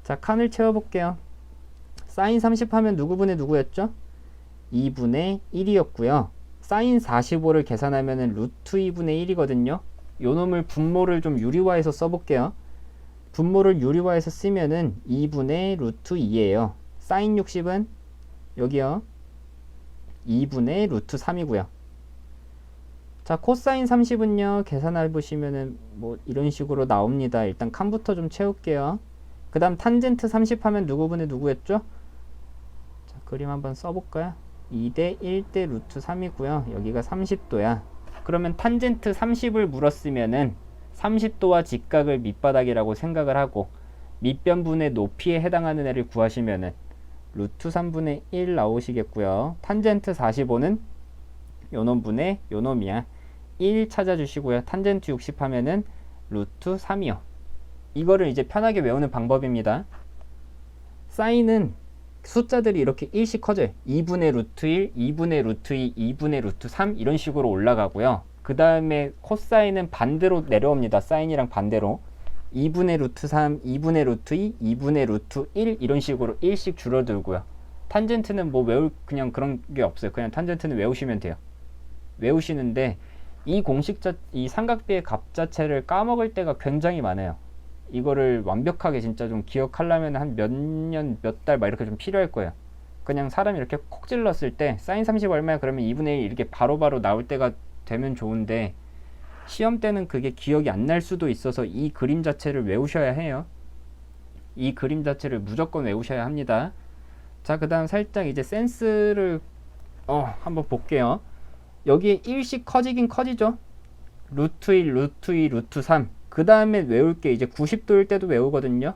자, 칸을 채워볼게요. 사인 30 하면 누구분의 누구였죠? 2분의 1이었고요. 사인 45를 계산하면은 루트 2분의 1이거든요. 요 놈을 분모를 좀 유리화해서 써볼게요. 분모를 유리화해서 쓰면은 2분의 루트 2예요. 사인 60은 여기요. 2분의 루트 3이고요. 자, 코사인 30은요. 계산해 보시면은 뭐 이런 식으로 나옵니다. 일단 칸부터 좀 채울게요. 그 다음 탄젠트 30 하면 누구분의 누구였죠? 자, 그림 한번 써볼까요? 2대 1대 루트 3이고요. 여기가 30도야. 그러면 탄젠트 30을 물었으면은 30도와 직각을 밑바닥이라고 생각을 하고 밑변분의 높이에 해당하는 애를 구하시면은 루트 3분의 1 나오시겠고요. 탄젠트 45는 요놈분의 요놈이야. 1 찾아주시고요. 탄젠트 60 하면은 루트 3이요. 이거를 이제 편하게 외우는 방법입니다. 사인은 숫자들이 이렇게 1씩 커져요. 2분의 루트 1, 2분의 루트 2, 2분의 루트 3 이런 식으로 올라가고요. 그 다음에 코사인은 반대로 내려옵니다. 사인이랑 반대로 2분의 루트 3, 2분의 루트 2, 2분의 루트 1 이런 식으로 1씩 줄어들고요. 탄젠트는 뭐 외울 그냥 그런 게 없어요. 그냥 탄젠트는 외우시면 돼요. 외우시는데 이 이 삼각비의 값 자체를 까먹을 때가 굉장히 많아요. 이거를 완벽하게 진짜 좀 기억하려면 한 몇 년, 몇 달 막 이렇게 좀 필요할 거예요. 그냥 사람이 이렇게 콕 찔렀을 때 사인 30 얼마야? 그러면 2분의 1 이렇게 바로바로 나올 때가 되면 좋은데 시험 때는 그게 기억이 안 날 수도 있어서 이 그림 자체를 외우셔야 해요. 이 그림 자체를 무조건 외우셔야 합니다. 자, 그 다음 살짝 이제 센스를 한번 볼게요. 여기에 1씩 커지긴 커지죠. 루트 1, 루트 2, 루트 3. 그 다음에 외울 게 이제 90도일 때도 외우거든요.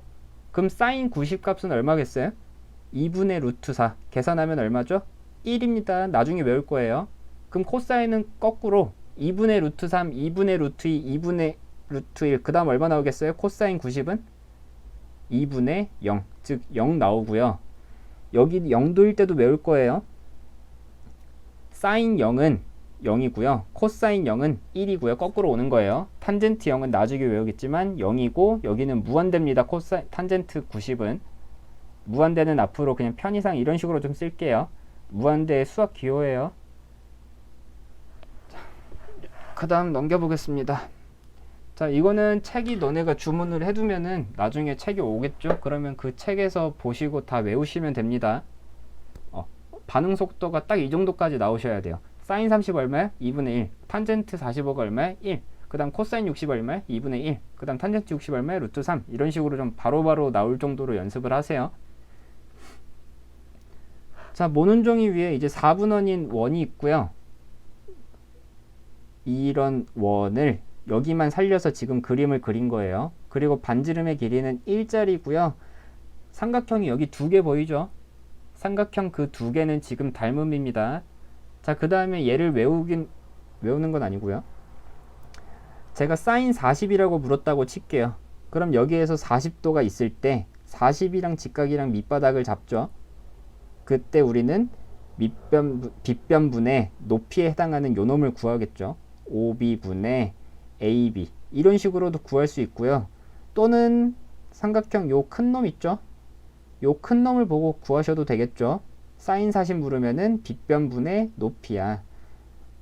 그럼 사인 90 값은 얼마겠어요? 2분의 루트 4. 계산하면 얼마죠? 1입니다. 나중에 외울 거예요. 그럼 코사인은 거꾸로 2분의 루트 3, 2분의 루트 2, 2분의 루트 1. 그 다음 얼마 나오겠어요? 코사인 90은 2분의 0. 즉 0 나오고요. 여기 0도일 때도 외울 거예요. 사인 0은 0이고요. 코사인 0은 1이고요. 거꾸로 오는 거예요. 탄젠트 0은 나중에 외우겠지만 0이고 여기는 무한대입니다. 탄젠트 90은 무한대는 앞으로 그냥 편의상 이런 식으로 좀 쓸게요. 무한대 수학 기호예요. 그 다음 넘겨보겠습니다. 자, 이거는 책이 너네가 주문을 해두면은 나중에 책이 오겠죠? 그러면 그 책에서 보시고 다 외우시면 됩니다. 반응 속도가 딱 이 정도까지 나오셔야 돼요. 사인 30 얼마야? 2분의 1. 탄젠트 45가 얼마야? 1. 그 다음 코사인 60 얼마야? 2분의 1. 그 다음 탄젠트 60 얼마야? 루트 3. 이런 식으로 좀 바로바로 나올 정도로 연습을 하세요. 자, 모눈종이 위에 이제 4분원인 원이 있고요. 이런 원을 여기만 살려서 지금 그림을 그린 거예요. 그리고 반지름의 길이는 1짜리고요. 삼각형이 여기 두 개 보이죠? 삼각형 그 두 개는 지금 닮음입니다. 자, 그 다음에 얘를 외우는 건 아니고요. 제가 사인 40이라고 물었다고 칠게요. 그럼 여기에서 40도가 있을 때 40이랑 직각이랑 밑바닥을 잡죠. 그때 우리는 빗변분의 높이에 해당하는 요 놈을 구하겠죠. OB분의 AB 이런 식으로도 구할 수 있고요. 또는 삼각형 요 큰 놈 있죠. 요 큰 놈을 보고 구하셔도 되겠죠. 사인 40 물으면은 빗변분의 높이야.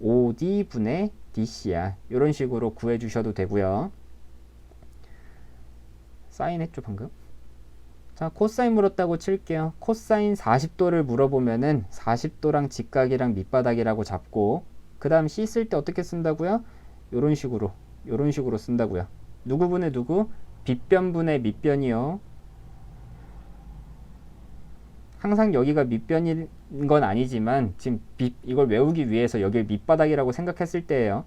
OD분의 DC야. 이런 식으로 구해 주셔도 되고요. 사인 했죠 방금? 자, 코사인 물었다고 칠게요. 코사인 40도를 물어보면은 40도랑 직각이랑 밑바닥이라고 잡고, 그 다음 C 쓸 때 어떻게 쓴다고요? 요런 식으로 쓴다고요. 누구분의 누구? 빗변분의 밑변이요. 항상 여기가 밑변인 건 아니지만 지금 이걸 외우기 위해서 여기를 밑바닥이라고 생각했을 때예요.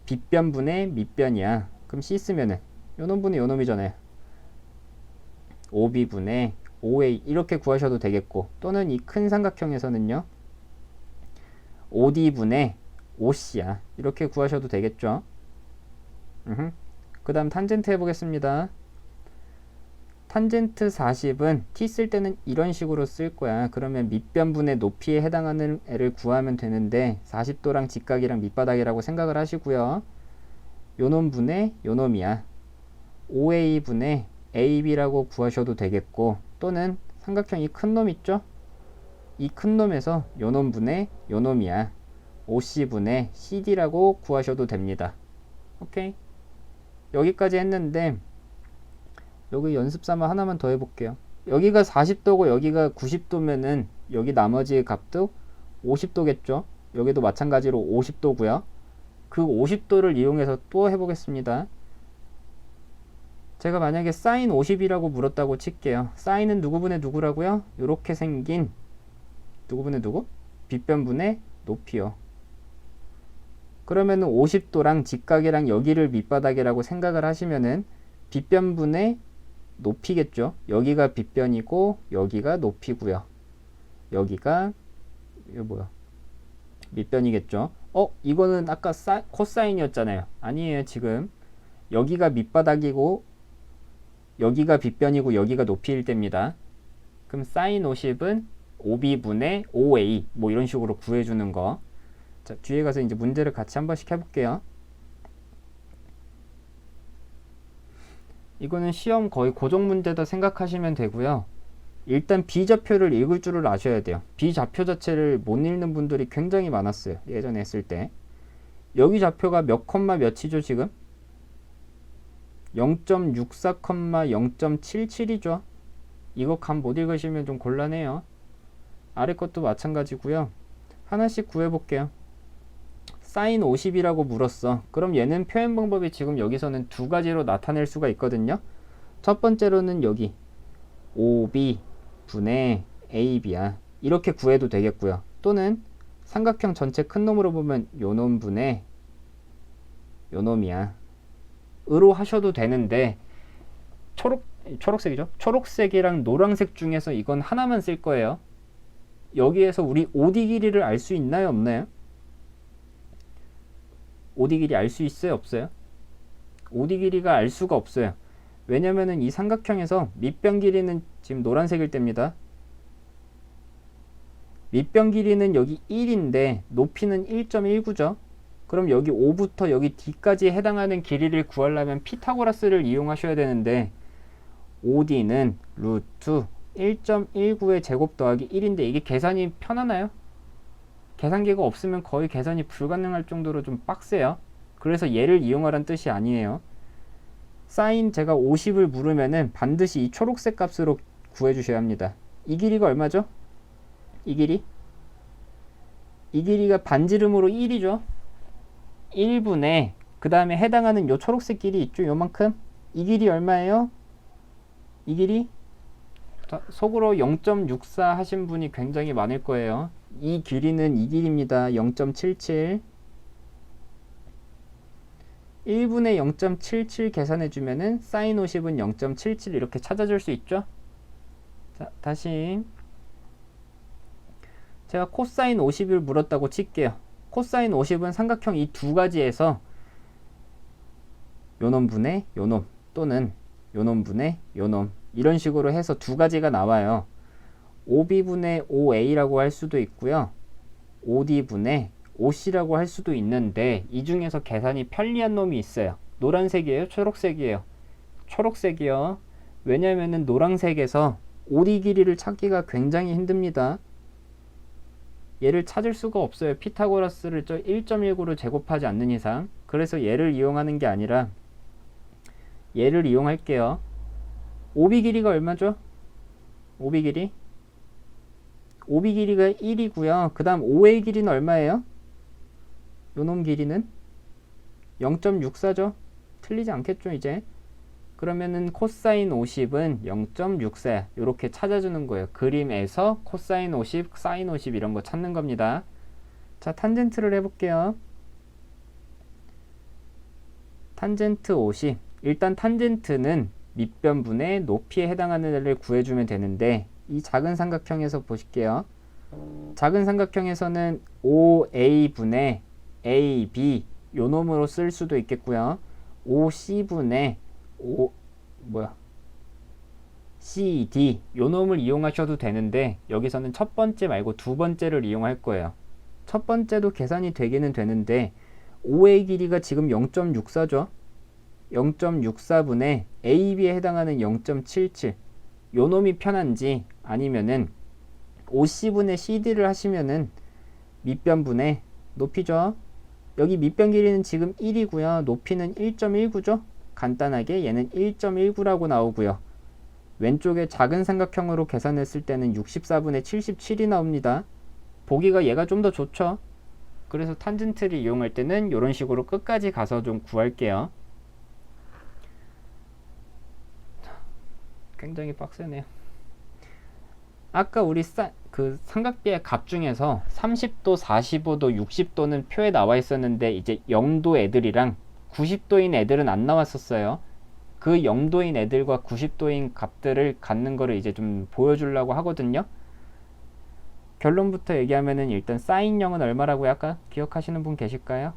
빗변분의 밑변이야. 그럼 C 쓰면은 요 놈분의 요 놈이잖아요. OB분의 OA 이렇게 구하셔도 되겠고, 또는 이 큰 삼각형에서는요 OD분의 OC야. 이렇게 구하셔도 되겠죠. 그 다음 탄젠트 해보겠습니다. 탄젠트 40은 t 쓸 때는 이런 식으로 쓸 거야. 그러면 밑변분의 높이에 해당하는 애를 구하면 되는데 40도랑 직각이랑 밑바닥이라고 생각을 하시고요. 요놈분의 요놈이야. OA분의 AB라고 구하셔도 되겠고, 또는 삼각형 이 큰 놈 있죠? 이 큰 놈에서 요놈분의 요놈이야. OC분의 CD라고 구하셔도 됩니다. 오케이? 여기까지 했는데 여기 연습 삼아 하나만 더 해볼게요. 여기가 40도고 여기가 90도면은 여기 나머지 값도 50도겠죠? 여기도 마찬가지로 50도고요. 그 50도를 이용해서 또 해보겠습니다. 제가 만약에 사인 50이라고 물었다고 칠게요. 사인은 누구분의 누구라고요? 이렇게 생긴 누구분의 누구? 빗변분의 높이요. 그러면은 50도랑 직각이랑 여기를 밑바닥이라고 생각을 하시면은 빗변분의 높이겠죠. 여기가 빗변이고 여기가 높이고요. 여기가 이거 뭐야? 밑변이겠죠. 이거는 아까 코사인이었잖아요. 아니에요. 지금 여기가 밑바닥이고 여기가 빗변이고 여기가 높이일 때입니다. 그럼 사인 50은 OB분의 OA 뭐 이런 식으로 구해주는 거. 자, 뒤에 가서 이제 문제를 같이 한 번씩 해볼게요. 이거는 시험 거의 고정 문제다 생각하시면 되고요. 일단 B좌표를 읽을 줄을 아셔야 돼요. B좌표 자체를 못 읽는 분들이 굉장히 많았어요. 예전에 했을 때. 여기 좌표가 몇 컴마 몇이죠 지금? 0.64, 0.77이죠. 이거 감 못 읽으시면 좀 곤란해요. 아래 것도 마찬가지고요. 하나씩 구해볼게요. 사인 50이라고 물었어. 그럼 얘는 표현 방법이 지금 여기서는 두 가지로 나타낼 수가 있거든요. 첫 번째로는 여기 OB 분의 AB야. 이렇게 구해도 되겠고요. 또는 삼각형 전체 큰 놈으로 보면 요놈 분의 요놈이야. 으로 하셔도 되는데 초록색이죠. 초록색이랑 노란색 중에서 이건 하나만 쓸 거예요. 여기에서 우리 OD 길이를 알 수 있나요? 없나요? OD 길이 알 수 있어요? 없어요? OD 길이가 알 수가 없어요. 왜냐면은 이 삼각형에서 밑변 길이는 지금 노란색일 때입니다. 밑변 길이는 여기 1인데 높이는 1.19죠. 그럼 여기 5부터 여기 D까지 해당하는 길이를 구하려면 피타고라스를 이용하셔야 되는데 OD는 루트 1.19의 제곱 더하기 1인데 이게 계산이 편하나요? 계산기가 없으면 거의 계산이 불가능할 정도로 좀 빡세요. 그래서 얘를 이용하란 뜻이 아니에요. 사인 제가 50을 물으면은 반드시 이 초록색 값으로 구해 주셔야 합니다. 이 길이가 얼마죠? 이 길이가 반지름으로 1이죠. 1분의 그 다음에 해당하는 요 초록색 길이 있죠. 요만큼. 이 길이 얼마예요? 이 길이 자, 속으로 0.64 하신 분이 굉장히 많을 거예요. 이 길이는 이 길이입니다. 0.77. 1분의 0.77 계산해 주면은 사인 50은 0.77 이렇게 찾아줄 수 있죠. 자, 다시 제가 코사인 50을 물었다고 칠게요. 코사인 50은 삼각형 이 두 가지에서 요놈분의 요놈 또는 요놈분의 요놈 이런 식으로 해서 두 가지가 나와요. 5b분의 5a라고 할 수도 있고요. 5d분의 5c라고 할 수도 있는데 이 중에서 계산이 편리한 놈이 있어요. 노란색이에요? 초록색이에요? 초록색이요. 왜냐면은 노란색에서 5d 길이를 찾기가 굉장히 힘듭니다. 얘를 찾을 수가 없어요. 피타고라스를 1.19로 제곱하지 않는 이상. 그래서 얘를 이용하는 게 아니라 얘를 이용할게요. 5b 길이가 얼마죠? 5b 길이? 5b 길이가 1이고요. 그 다음 5a 길이는 얼마예요? 요놈 길이는 0.64죠? 틀리지 않겠죠 이제? 그러면은 코사인 50은 0.64 이렇게 찾아주는 거예요. 그림에서 코사인 50, 사인 50 이런 거 찾는 겁니다. 자, 탄젠트를 해볼게요. 탄젠트 50. 일단 탄젠트는 밑변분의 높이에 해당하는 애를 구해주면 되는데 이 작은 삼각형에서 보실게요. 작은 삼각형에서는 5a분의 ab 요 놈으로 쓸 수도 있겠고요. 5c분의 CD 요 놈을 이용하셔도 되는데 여기서는 첫 번째 말고 두 번째를 이용할 거예요. 첫 번째도 계산이 되기는 되는데 5의 길이가 지금 0.64죠. 0.64분의 AB에 해당하는 0.77 요 놈이 편한지 아니면은 5C분의 CD를 하시면은 밑변분의 높이죠. 여기 밑변 길이는 지금 1이고요. 높이는 1.19죠. 간단하게 얘는 1.19라고 나오고요. 왼쪽에 작은 삼각형으로 계산했을 때는 64분의 77이 나옵니다. 보기가 얘가 좀 더 좋죠. 그래서 탄젠트를 이용할 때는 이런 식으로 끝까지 가서 좀 구할게요. 굉장히 빡세네요. 아까 우리 그 삼각비의 값 중에서 30도, 45도, 60도는 표에 나와 있었는데 이제 0도 애들이랑 90도인 애들은 안 나왔었어요. 그 0도인 애들과 90도인 값들을 갖는 거를 이제 좀 보여주려고 하거든요. 결론부터 얘기하면은 일단 사인 0은 얼마라고요? 아까 기억하시는 분 계실까요?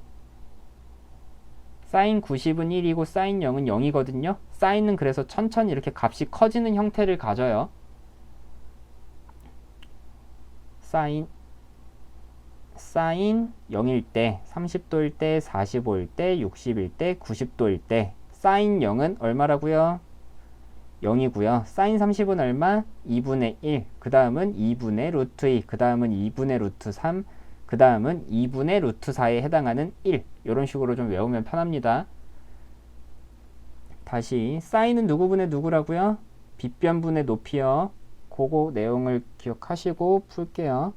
사인 90은 1이고 사인 0은 0이거든요. 사인은 그래서 천천히 이렇게 값이 커지는 형태를 가져요. 사인 0일 때, 30도일 때, 45일 때, 60일 때, 90도일 때 사인 0은 얼마라고요? 0이고요. 사인 30은 얼마? 2분의 1. 그 다음은 2분의 루트 2. 그 다음은 2분의 루트 3. 그 다음은 2분의 루트 4에 해당하는 1. 이런 식으로 좀 외우면 편합니다. 다시 사인은 누구분의 누구라고요? 빗변분의 높이요. 그거 내용을 기억하시고 풀게요.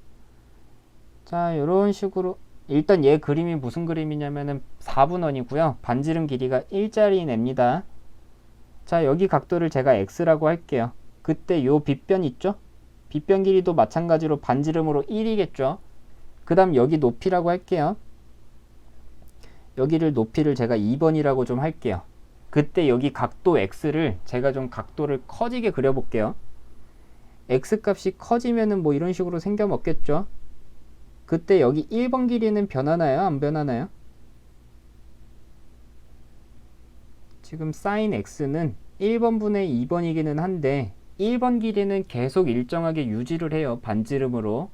자, 이런 식으로 일단 얘 그림이 무슨 그림이냐면은 4분원이고요. 반지름 길이가 1짜리인 애입니다. 자, 여기 각도를 제가 x라고 할게요. 그때 요 빗변 있죠? 빗변 길이도 마찬가지로 반지름으로 1이겠죠? 그 다음 여기 높이라고 할게요. 여기를 높이를 제가 2번이라고 좀 할게요. 그때 여기 각도 x를 제가 좀 각도를 커지게 그려볼게요. x 값이 커지면은 뭐 이런 식으로 생겨 먹겠죠? 그때 여기 1번 길이는 변하나요? 안 변하나요? 지금 sin x는 1번분의 2번이기는 한데 1번 길이는 계속 일정하게 유지를 해요. 반지름으로.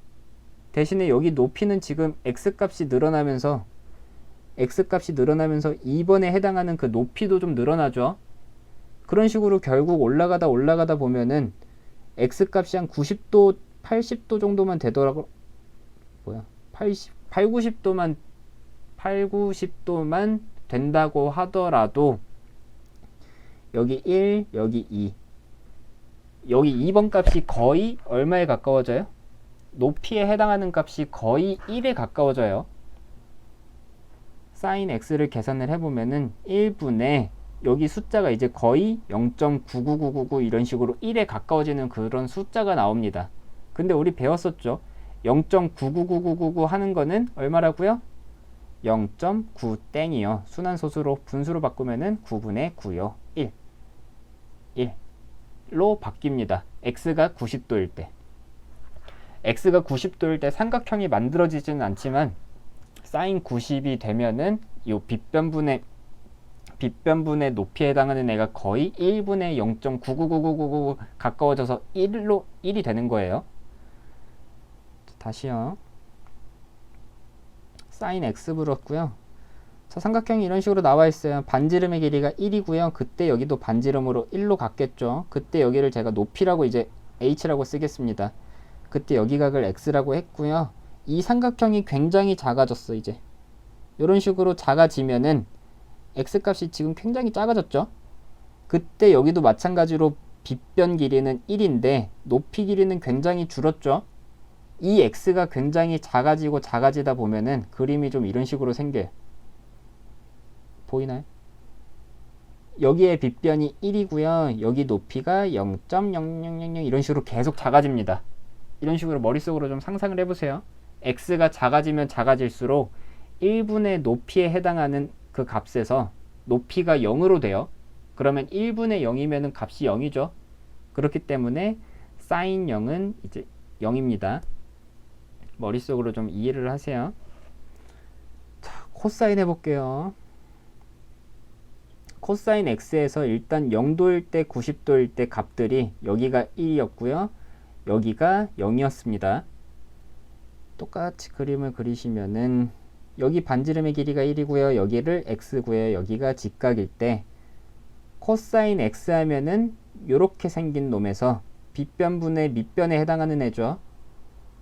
대신에 여기 높이는 지금 x값이 늘어나면서 2번에 해당하는 그 높이도 좀 늘어나죠. 그런 식으로 결국 올라가다 보면은 x값이 한 90도, 80도 정도만 되더라고. 90도만 된다고 하더라도 여기 1, 여기 2. 여기 2번 값이 거의 얼마에 가까워져요? 높이에 해당하는 값이 거의 1에 가까워져요. sin x를 계산을 해보면은 1분의 여기 숫자가 이제 거의 0.99999 이런 식으로 1에 가까워지는 그런 숫자가 나옵니다. 근데 우리 배웠었죠? 0.99999 하는 거는 얼마라고요? 0.9 땡이요. 순환소수로 분수로 바꾸면은 9분의 9요. 1로 바뀝니다. x가 90도일 때. x가 90도일 때 삼각형이 만들어지지는 않지만 사인 90이 되면은 이 빗변분의 높이에 해당하는 애가 거의 1분의 0.99999 가까워져서 1이 되는 거예요. 다시요. 사인 x 불었고요. 자, 삼각형이 이런 식으로 나와 있어요. 반지름의 길이가 1이고요. 그때 여기도 반지름으로 1로 갔겠죠. 그때 여기를 제가 높이라고 이제 h라고 쓰겠습니다. 그때 여기 각을 x라고 했고요. 이 삼각형이 굉장히 작아졌어. 이제 이런 식으로 작아지면은 x값이 지금 굉장히 작아졌죠. 그때 여기도 마찬가지로 빗변 길이는 1인데 높이 길이는 굉장히 줄었죠. 이 x가 굉장히 작아지고 작아지다 보면은 그림이 좀 이런 식으로 생겨요. 보이나요? 여기에 빗변이 1이고요. 여기 높이가 0.0000 이런 식으로 계속 작아집니다. 이런 식으로 머릿속으로 좀 상상을 해보세요. x가 작아지면 작아질수록 1분의 높이에 해당하는 그 값에서 높이가 0으로 돼요. 그러면 1분의 0이면 값이 0이죠. 그렇기 때문에 사인 0은 이제 0입니다. 머릿속으로 좀 이해를 하세요. 자, 코사인 해볼게요. 코사인 x에서 일단 0도일 때 90도일 때 값들이 여기가 1이었고요. 여기가 0이었습니다. 똑같이 그림을 그리시면은 여기 반지름의 길이가 1이고요. 여기를 x고요. 여기가 직각일 때 코사인 x 하면은 요렇게 생긴 놈에서 빗변분의 밑변에 해당하는 애죠.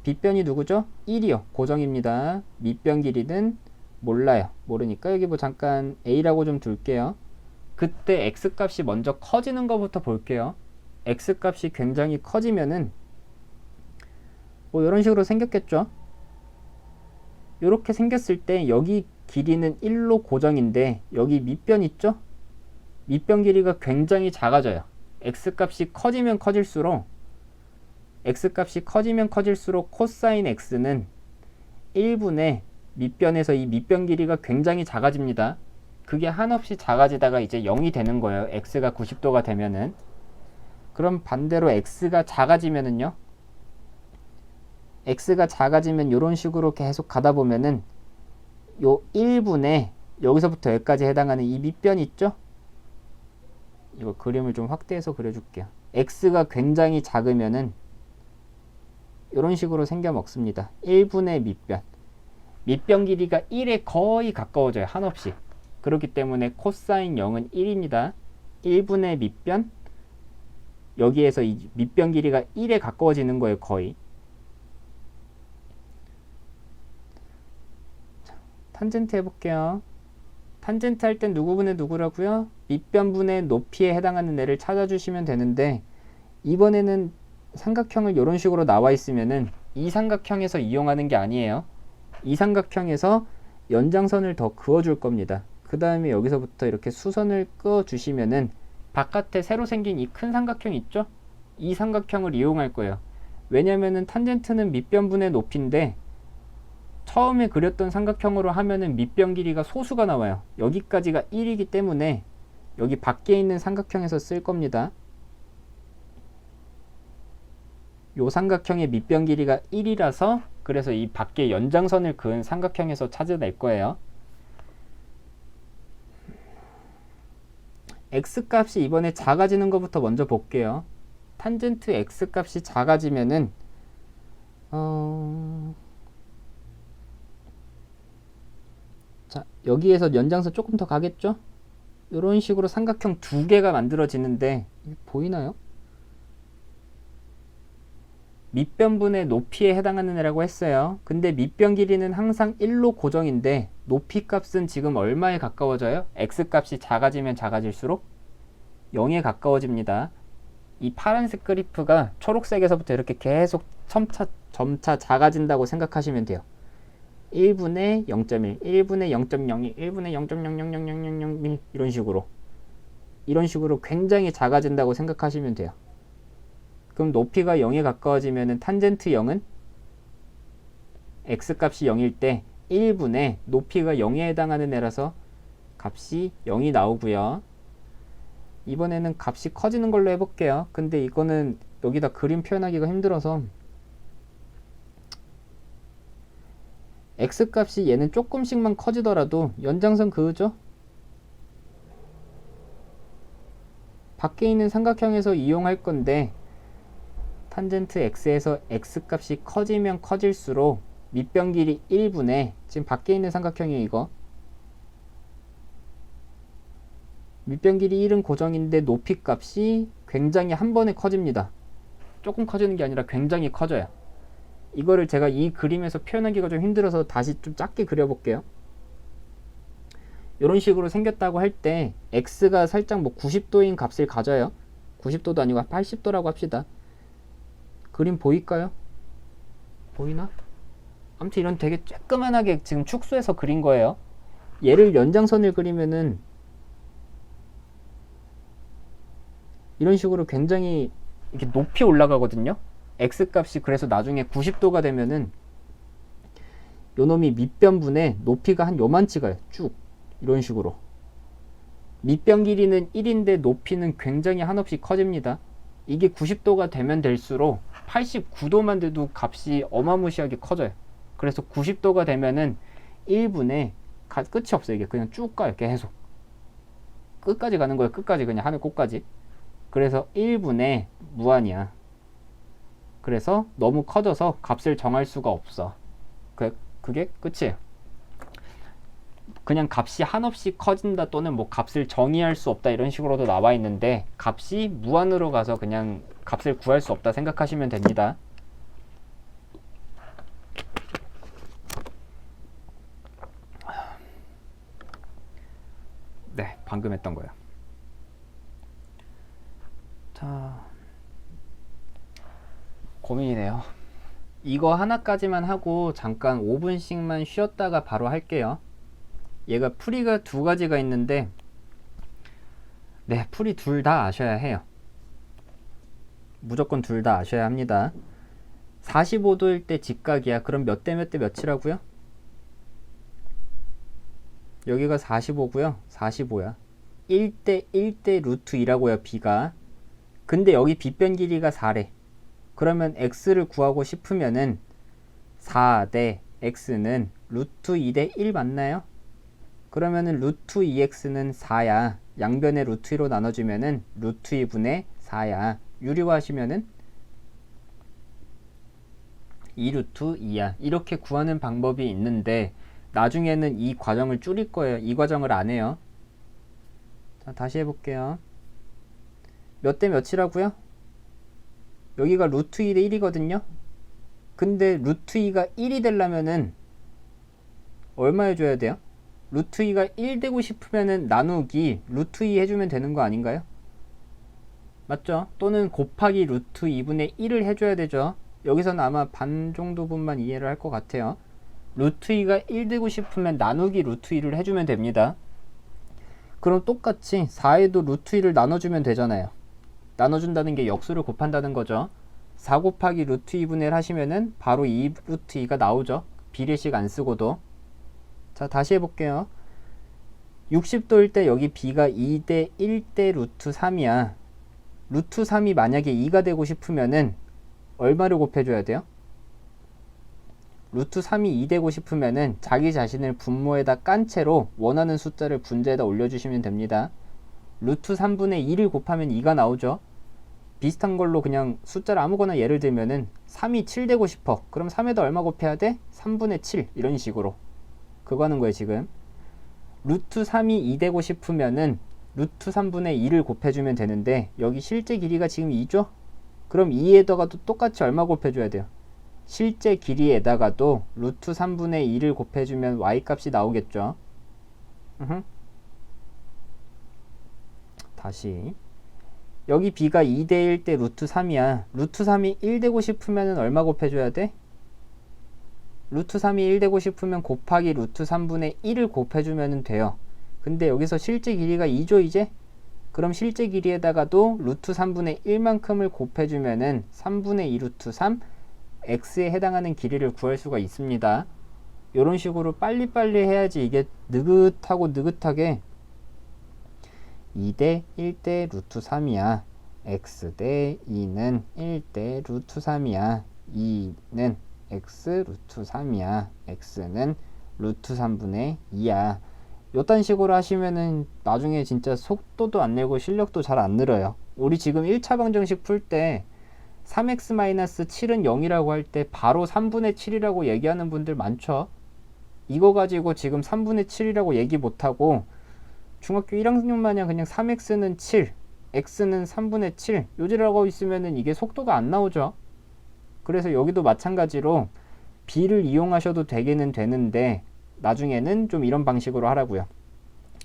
빗변이 누구죠? 1이요. 고정입니다. 밑변 길이는 몰라요. 모르니까 여기 뭐 잠깐 a라고 좀 둘게요. 그때 x값이 먼저 커지는 것부터 볼게요. x값이 굉장히 커지면은 뭐 이런 식으로 생겼겠죠. 이렇게 생겼을 때 여기 길이는 1로 고정인데 여기 밑변 있죠? 밑변 길이가 굉장히 작아져요. x값이 커지면 커질수록 코사인 x는 1분의 밑변에서 이 밑변 길이가 굉장히 작아집니다. 그게 한없이 작아지다가 이제 0이 되는 거예요. x가 90도가 되면은. 그럼 반대로 x가 작아지면은요. x가 작아지면 이런 식으로 계속 가다 보면은 요 1분의 여기서부터 여기까지 해당하는 이 밑변 있죠? 이거 그림을 좀 확대해서 그려줄게요. x가 굉장히 작으면은 이런 식으로 생겨 먹습니다. 1분의 밑변. 밑변 길이가 1에 거의 가까워져요. 한없이. 그렇기 때문에 코사인 0은 1입니다. 1분의 밑변. 여기에서 이 밑변 길이가 1에 가까워지는 거예요. 거의. 탄젠트 해볼게요. 탄젠트 할 땐 누구분의 누구라고요? 밑변분의 높이에 해당하는 애를 찾아주시면 되는데 이번에는 삼각형을 이런 식으로 나와 있으면은 이 삼각형에서 이용하는 게 아니에요. 이 삼각형에서 연장선을 더 그어줄 겁니다. 그 다음에 여기서부터 이렇게 수선을 그어 주시면은 바깥에 새로 생긴 이 큰 삼각형 있죠? 이 삼각형을 이용할 거예요. 왜냐면은 탄젠트는 밑변분의 높이인데 처음에 그렸던 삼각형으로 하면은 밑변 길이가 소수가 나와요. 여기까지가 1이기 때문에 여기 밖에 있는 삼각형에서 쓸 겁니다. 요 삼각형의 밑변 길이가 1이라서 그래서 이 밖에 연장선을 그은 삼각형에서 찾아낼 거예요. x값이 이번에 작아지는 것부터 먼저 볼게요. 탄젠트 x값이 작아지면은 자, 여기에서 연장선 조금 더 가겠죠? 이런 식으로 삼각형 두 개가 만들어지는데 보이나요? 밑변분의 높이에 해당하는 애라고 했어요. 근데 밑변 길이는 항상 1로 고정인데 높이 값은 지금 얼마에 가까워져요? x값이 작아지면 작아질수록 0에 가까워집니다. 이 파란색 그래프가 초록색에서부터 이렇게 계속 점차 작아진다고 생각하시면 돼요. 1분의 0.1, 1분의 0.02, 1분의 0.0000001 이런 식으로 이런 식으로 굉장히 작아진다고 생각하시면 돼요. 그럼 높이가 0에 가까워지면 탄젠트 0은 x값이 0일 때 1분의 높이가 0에 해당하는 애라서 값이 0이 나오고요. 이번에는 값이 커지는 걸로 해볼게요. 근데 이거는 여기다 그림 표현하기가 힘들어서 x값이 얘는 조금씩만 커지더라도 연장선 그으죠? 밖에 있는 삼각형에서 이용할 건데 탄젠트 x에서 x값이 커지면 커질수록 밑변 길이 1분의 지금 밖에 있는 삼각형이 이거 밑변 길이 1은 고정인데 높이 값이 굉장히 한 번에 커집니다. 조금 커지는 게 아니라 굉장히 커져요. 이거를 제가 이 그림에서 표현하기가 좀 힘들어서 다시 좀 작게 그려볼게요. 이런 식으로 생겼다고 할 때 x가 살짝 뭐 90도인 값을 가져요. 90도도 아니고 80도라고 합시다. 그림 보일까요? 보이나? 아무튼 이런 되게 쬐끄만하게 지금 축소해서 그린 거예요. 얘를 연장선을 그리면은 이런 식으로 굉장히 이렇게 높이 올라가거든요. x값이 그래서 나중에 90도가 되면은 요놈이 밑변분에 높이가 한 요만치 가요. 쭉 이런 식으로 밑변 길이는 1인데 높이는 굉장히 한없이 커집니다. 이게 90도가 되면 될수록 89도만 돼도 값이 어마무시하게 커져요. 그래서 90도가 되면은 1분에 끝이 없어요. 이게 그냥 쭉 가요. 계속 끝까지 가는 거예요. 끝까지 그냥 하늘 끝까지. 그래서 1분의 무한이야. 그래서 너무 커져서 값을 정할 수가 없어. 그게 끝이에요. 그냥 값이 한없이 커진다 또는 뭐 값을 정의할 수 없다 이런 식으로도 나와 있는데 값이 무한으로 가서 그냥 값을 구할 수 없다 생각하시면 됩니다. 네, 방금 했던 거예요. 자, 고민이네요. 이거 하나까지만 하고 잠깐 5분씩만 쉬었다가 바로 할게요. 얘가 풀이가 두 가지가 있는데 네, 풀이 둘 다 아셔야 해요. 무조건 둘 다 아셔야 합니다. 45도일 때 직각이야. 그럼 몇 대 몇 대 몇이라고요? 여기가 45고요. 45야. 1대 1대 루트 2라고요. b가. 근데 여기 빗변 길이가 4래. 그러면 x를 구하고 싶으면은 4대 x는 루트 2대 1 맞나요? 그러면은 루트 2x는 4야. 양변에 루트 2로 나눠주면은 루트 2분의 4야. 유리화하시면은 2루트 2야. 이렇게 구하는 방법이 있는데 나중에는 이 과정을 줄일 거예요. 이 과정을 안 해요. 자, 다시 해볼게요. 몇 대 몇이라고요? 여기가 루트 2 대 1이거든요. 근데 루트 2가 1이 되려면은 얼마 해줘야 돼요? 루트 2가 1 되고 싶으면은 나누기 루트 2 해주면 되는 거 아닌가요? 맞죠? 또는 곱하기 루트 2분의 1을 해줘야 되죠. 여기서는 아마 반 정도 분만 이해를 할 것 같아요. 루트 2가 1 되고 싶으면 나누기 루트 2를 해주면 됩니다. 그럼 똑같이 4에도 루트 2를 나눠주면 되잖아요. 나눠준다는 게 역수를 곱한다는 거죠. 4 곱하기 루트 2분의 1 하시면은 바로 2 루트 2가 나오죠. 비례식 안 쓰고도. 자, 다시 해볼게요. 60도일 때 여기 b가 2대 1대 루트 3이야. 루트 3이 만약에 2가 되고 싶으면은 얼마를 곱해줘야 돼요? 루트 3이 2 되고 싶으면은 자기 자신을 분모에다 깐 채로 원하는 숫자를 분자에다 올려주시면 됩니다. 루트 3분의 2를 곱하면 2가 나오죠. 비슷한 걸로 그냥 숫자를 아무거나 예를 들면은 3이 7 되고 싶어. 그럼 3에다 얼마 곱해야 돼? 3분의 7 이런 식으로. 그거 하는 거예요 지금. 루트 3이 2 되고 싶으면은 루트 3분의 2를 곱해주면 되는데 여기 실제 길이가 지금 2죠? 그럼 2에다가도 똑같이 얼마 곱해줘야 돼요? 실제 길이에다가도 루트 3분의 2를 곱해주면 y값이 나오겠죠. 다시 여기 b가 2대 1 대 루트 3이야. 루트 3이 1 되고 싶으면 얼마 곱해줘야 돼? 루트 3이 1 되고 싶으면 곱하기 루트 3분의 1을 곱해주면 돼요. 근데 여기서 실제 길이가 2죠 이제? 그럼 실제 길이에다가도 루트 3분의 1만큼을 곱해주면은 3분의 2 루트 3 x에 해당하는 길이를 구할 수가 있습니다. 이런 식으로 빨리빨리 해야지 이게 느긋하게 2대 1대 루트 3이야. x 대 2는 1대 루트 3이야. 2는 x 루트 3이야. x는 루트 3분의 2야. 요딴 식으로 하시면은 나중에 진짜 속도도 안 내고 실력도 잘 안 늘어요. 우리 지금 1차 방정식 풀 때 3x-7은 0이라고 할 때 바로 3분의 7이라고 얘기하는 분들 많죠. 이거 가지고 지금 3분의 7이라고 얘기 못하고 중학교 1학년 마냥 그냥 3x는 7, x는 3분의 7 요지라고 있으면은 이게 속도가 안 나오죠. 그래서 여기도 마찬가지로 b를 이용하셔도 되기는 되는데 나중에는 좀 이런 방식으로 하라고요.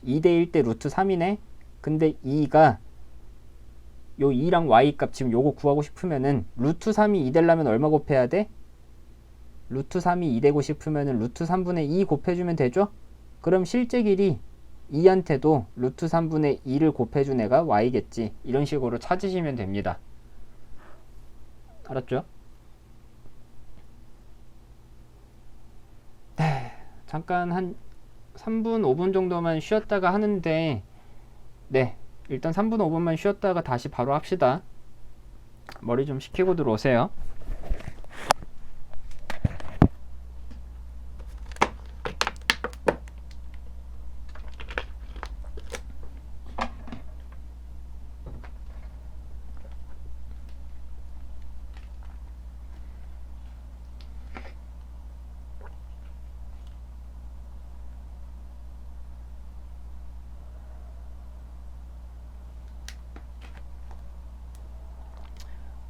2대 1대 루트 3이네. 근데 2가 요 2랑 y 값 지금 요거 구하고 싶으면은 루트 3이 2 되려면 얼마 곱해야 돼? 루트 3이 2 되고 싶으면은 루트 3분의 2 곱해주면 되죠? 그럼 실제 길이 2한테도 루트 3분의 2를 곱해준 애가 y겠지. 이런 식으로 찾으시면 됩니다. 알았죠? 네, 잠깐 한 3분, 5분 정도만 쉬었다가 하는데 네, 일단 3분, 5분만 쉬었다가 다시 바로 합시다. 머리 좀 식히고 들어오세요.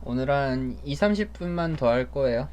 오늘 한 2, 30분만 더 할 거예요.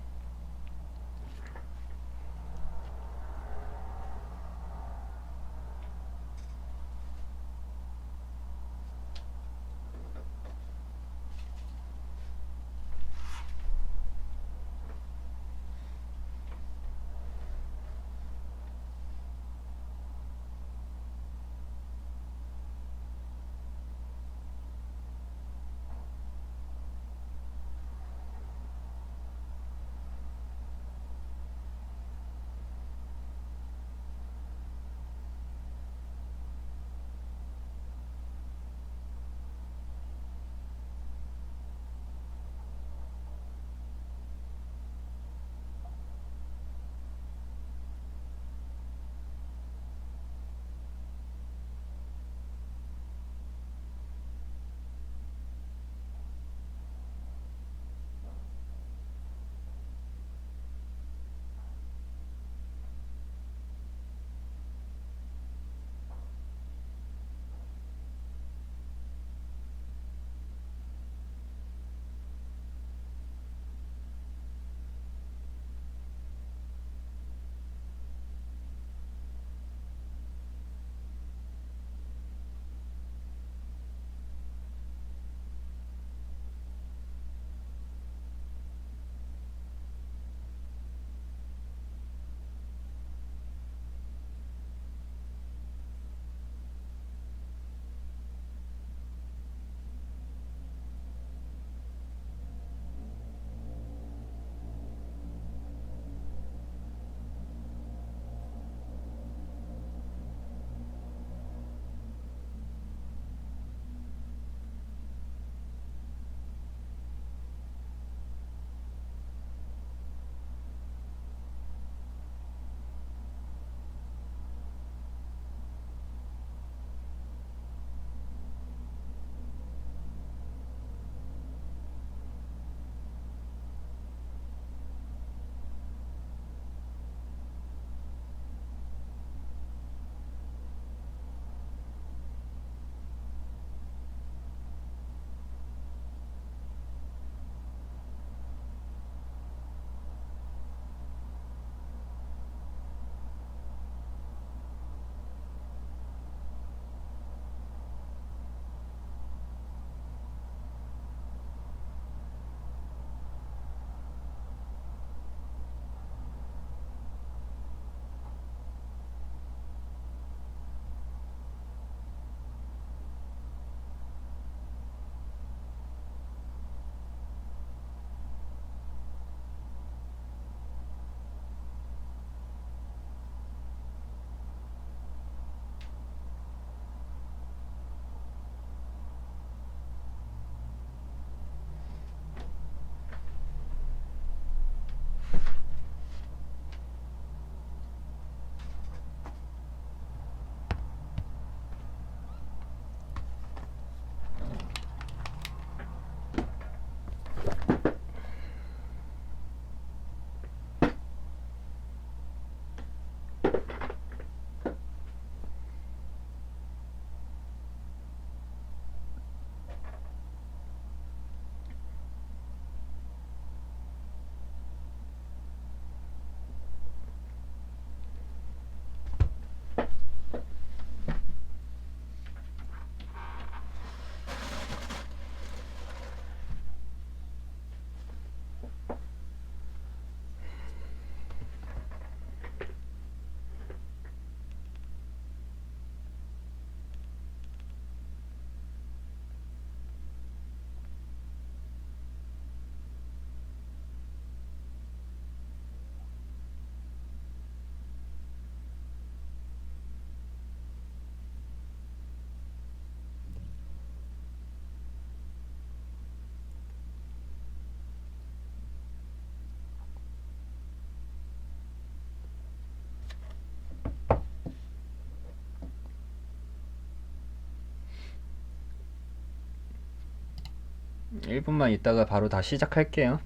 1분만 있다가 바로 다 시작할게요.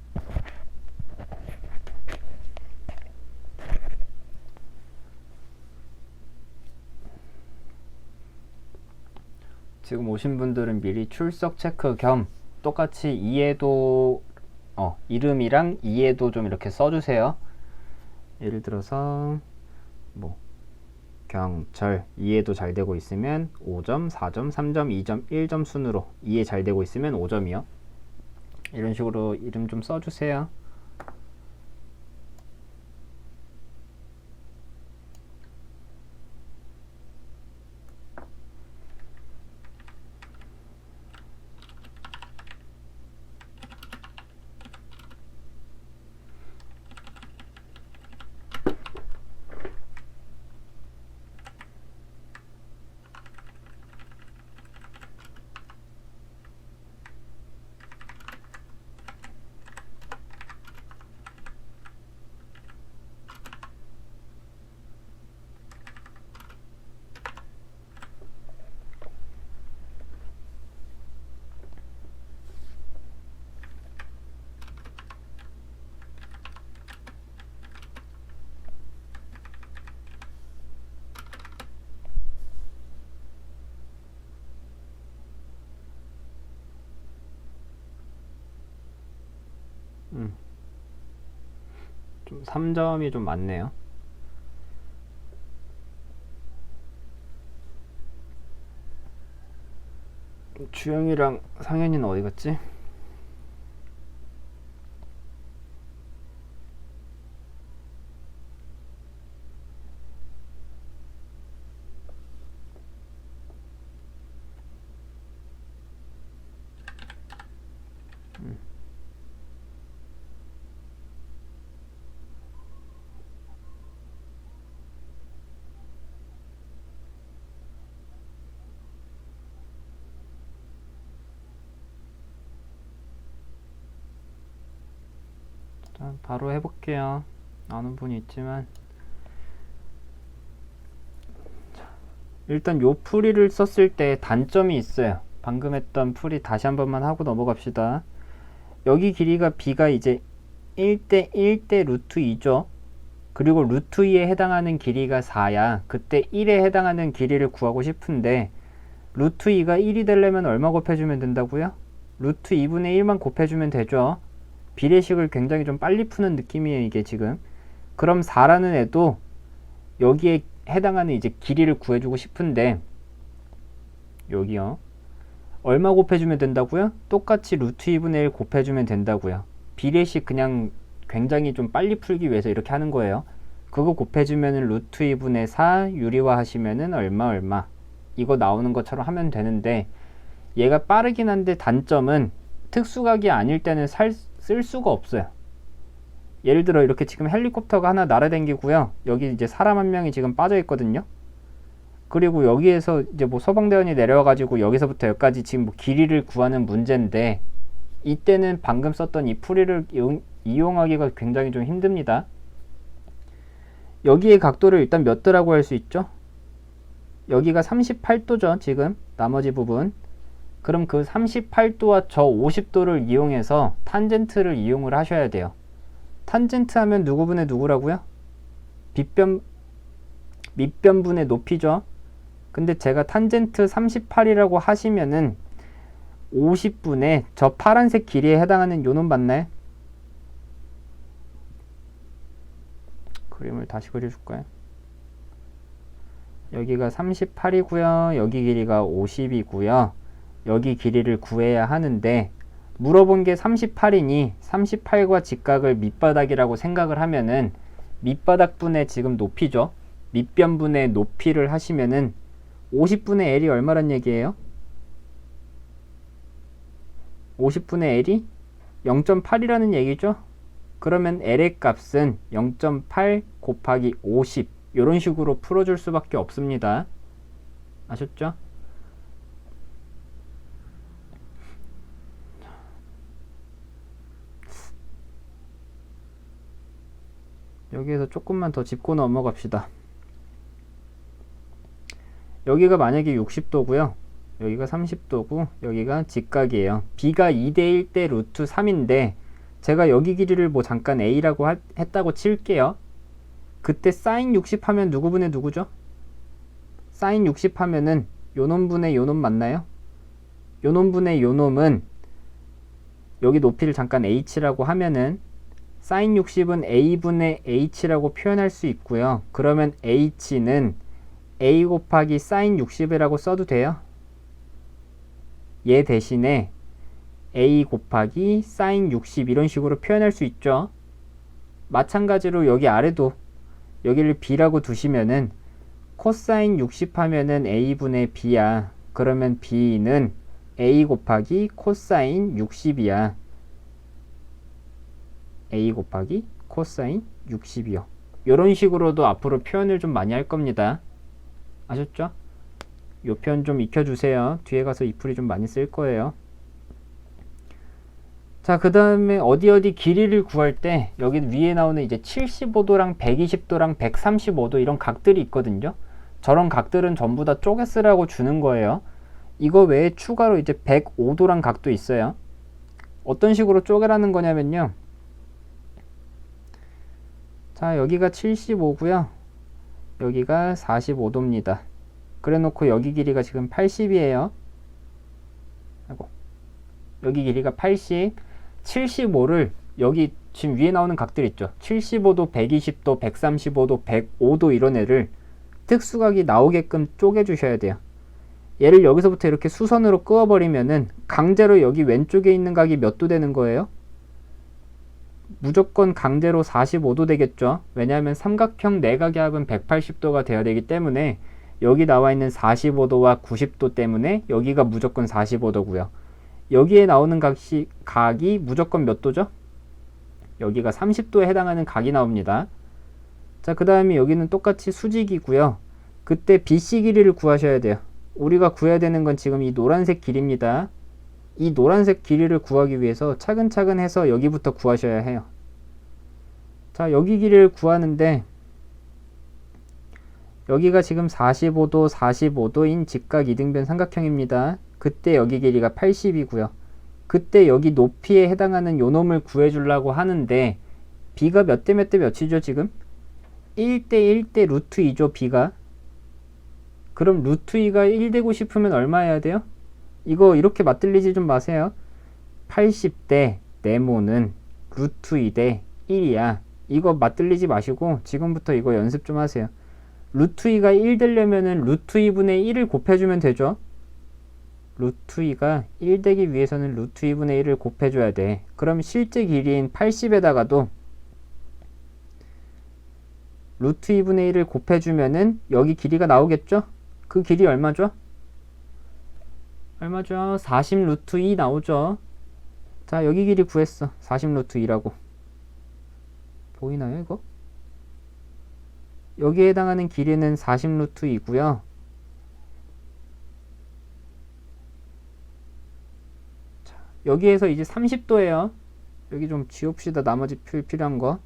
지금 오신 분들은 미리 출석 체크 겸 똑같이 이해도 이름이랑 이해도 좀 이렇게 써주세요. 예를 들어서 뭐 경철 이해도 잘 되고 있으면 5점, 4점, 3점, 2점, 1점 순으로 이해 잘 되고 있으면 5점이요. 이런 식으로 이름 좀 써주세요. 좀 3점이 좀 많네요. 주영이랑 상현이는 어디 갔지? 자, 바로 해볼게요. 아는 분이 있지만 일단 요 풀이를 썼을 때 단점이 있어요. 방금 했던 풀이 다시 한 번만 하고 넘어갑시다. 여기 길이가 b가 이제 1대 1대 루트 2죠. 그리고 루트 2에 해당하는 길이가 4야. 그때 1에 해당하는 길이를 구하고 싶은데 루트 2가 1이 되려면 얼마 곱해주면 된다고요? 루트 2분의 1만 곱해주면 되죠. 비례식을 굉장히 좀 빨리 푸는 느낌이에요, 이게 지금. 그럼 4라는 애도 여기에 해당하는 이제 길이를 구해주고 싶은데 여기요. 얼마 곱해주면 된다고요? 똑같이 루트 2분의 1 곱해주면 된다고요. 비례식 그냥 굉장히 좀 빨리 풀기 위해서 이렇게 하는 거예요. 그거 곱해주면은 루트 2분의 4 유리화 하시면은 얼마 이거 나오는 것처럼 하면 되는데 얘가 빠르긴 한데 단점은 특수각이 아닐 때는 쓸 수가 없어요. 예를 들어 이렇게 지금 헬리콥터가 하나 날아다니고요. 여기 이제 사람 한 명이 지금 빠져 있거든요. 그리고 여기에서 이제 뭐 소방대원이 내려와가지고 여기서부터 여기까지 지금 뭐 길이를 구하는 문제인데 이때는 방금 썼던 이 풀이를 이용하기가 굉장히 좀 힘듭니다. 여기의 각도를 일단 몇 도라고 할 수 있죠? 여기가 38도죠, 지금 나머지 부분. 그럼 그 38도와 저 50도를 이용해서 탄젠트를 이용을 하셔야 돼요. 탄젠트 하면 누구분의 누구라고요? 밑변분의 높이죠. 근데 제가 탄젠트 38이라고 하시면은 50분의 저 파란색 길이에 해당하는 요놈 맞나요? 그림을 다시 그려줄까요? 여기가 38이고요. 여기 길이가 50이고요. 여기 길이를 구해야 하는데 물어본 게 38이니 38과 직각을 밑바닥이라고 생각을 하면은 밑바닥분의 지금 높이죠. 밑변분의 높이를 하시면은 50분의 L이 얼마란 얘기예요? 50분의 L이 0.8이라는 얘기죠. 그러면 L의 값은 0.8 곱하기 50 이런 식으로 풀어줄 수밖에 없습니다. 아셨죠? 여기에서 조금만 더 짚고 넘어갑시다. 여기가 만약에 60도고요. 여기가 30도고 여기가 직각이에요. b가 2대1 대 루트 3인데 제가 여기 길이를 뭐 잠깐 a라고 했다고 칠게요. 그때 사인 60 하면 누구분의 누구죠? 사인 60 하면은 요놈분의 요놈 맞나요? 요놈분의 요놈은 여기 높이를 잠깐 h라고 하면은 사인 60은 a분의 h라고 표현할 수 있고요. 그러면 h는 a 곱하기 사인 60이라고 써도 돼요. 얘 대신에 a 곱하기 사인 60 이런 식으로 표현할 수 있죠. 마찬가지로 여기 아래도 여기를 b라고 두시면은 코사인 60 하면은 a분의 b야. 그러면 b는 a 곱하기 코사인 60이야. a 곱하기 코사인 60이요. 이런 식으로도 앞으로 표현을 좀 많이 할 겁니다. 아셨죠? 요 표현 좀 익혀주세요. 뒤에 가서 이 풀이 좀 많이 쓸 거예요. 자, 그 다음에 어디 길이를 구할 때 여기 위에 나오는 이제 75도랑 120도랑 135도 이런 각들이 있거든요. 저런 각들은 전부 다 쪼개 쓰라고 주는 거예요. 이거 외에 추가로 이제 105도랑 각도 있어요. 어떤 식으로 쪼개라는 거냐면요. 자, 여기가 75고요. 여기가 45도입니다. 그래 놓고 여기 길이가 지금 80이에요. 아이고. 여기 길이가 80, 75를 여기 지금 위에 나오는 각들 있죠. 75도, 120도, 135도, 105도 이런 애를 특수각이 나오게끔 쪼개 주셔야 돼요. 얘를 여기서부터 이렇게 수선으로 그어버리면은 강제로 여기 왼쪽에 있는 각이 몇 도 되는 거예요? 무조건 강제로 45도 되겠죠. 왜냐하면 삼각형 내각의 합은 180도가 되어야 되기 때문에 여기 나와 있는 45도와 90도 때문에 여기가 무조건 45도고요. 여기에 나오는 각이 무조건 몇 도죠? 여기가 30도에 해당하는 각이 나옵니다. 자, 그 다음에 여기는 똑같이 수직이고요. 그때 BC 길이를 구하셔야 돼요. 우리가 구해야 되는 건 지금 이 노란색 길이입니다. 이 노란색 길이를 구하기 위해서 차근차근 해서 여기부터 구하셔야 해요. 자, 여기 길이를 구하는데 여기가 지금 45도, 45도인 직각 이등변 삼각형입니다. 그때 여기 길이가 80이고요. 그때 여기 높이에 해당하는 요놈을 구해주려고 하는데 b가 몇 대 몇 대 몇이죠 지금? 1대 1대 루트 2죠 b가. 그럼 루트 2가 1 되고 싶으면 얼마 해야 돼요? 이거 이렇게 맞들리지 좀 마세요. 80대 네모는 루트 2 대 1이야. 이거 맞들리지 마시고 지금부터 이거 연습 좀 하세요. 루트 2가 1 되려면은 루트 2분의 1을 곱해주면 되죠. 루트 2가 1 되기 위해서는 루트 2분의 1을 곱해줘야 돼. 그럼 실제 길이인 80에다가도 루트 2분의 1을 곱해주면은 여기 길이가 나오겠죠? 그 길이 얼마죠? 얼마죠? 40 루트 2 나오죠? 자, 여기 길이 구했어. 40 루트 2라고. 보이나요, 이거? 여기에 해당하는 길이는 40 루트 2고요. 자, 여기에서 이제 30도예요. 여기 좀 지웁시다. 나머지 필요한 거.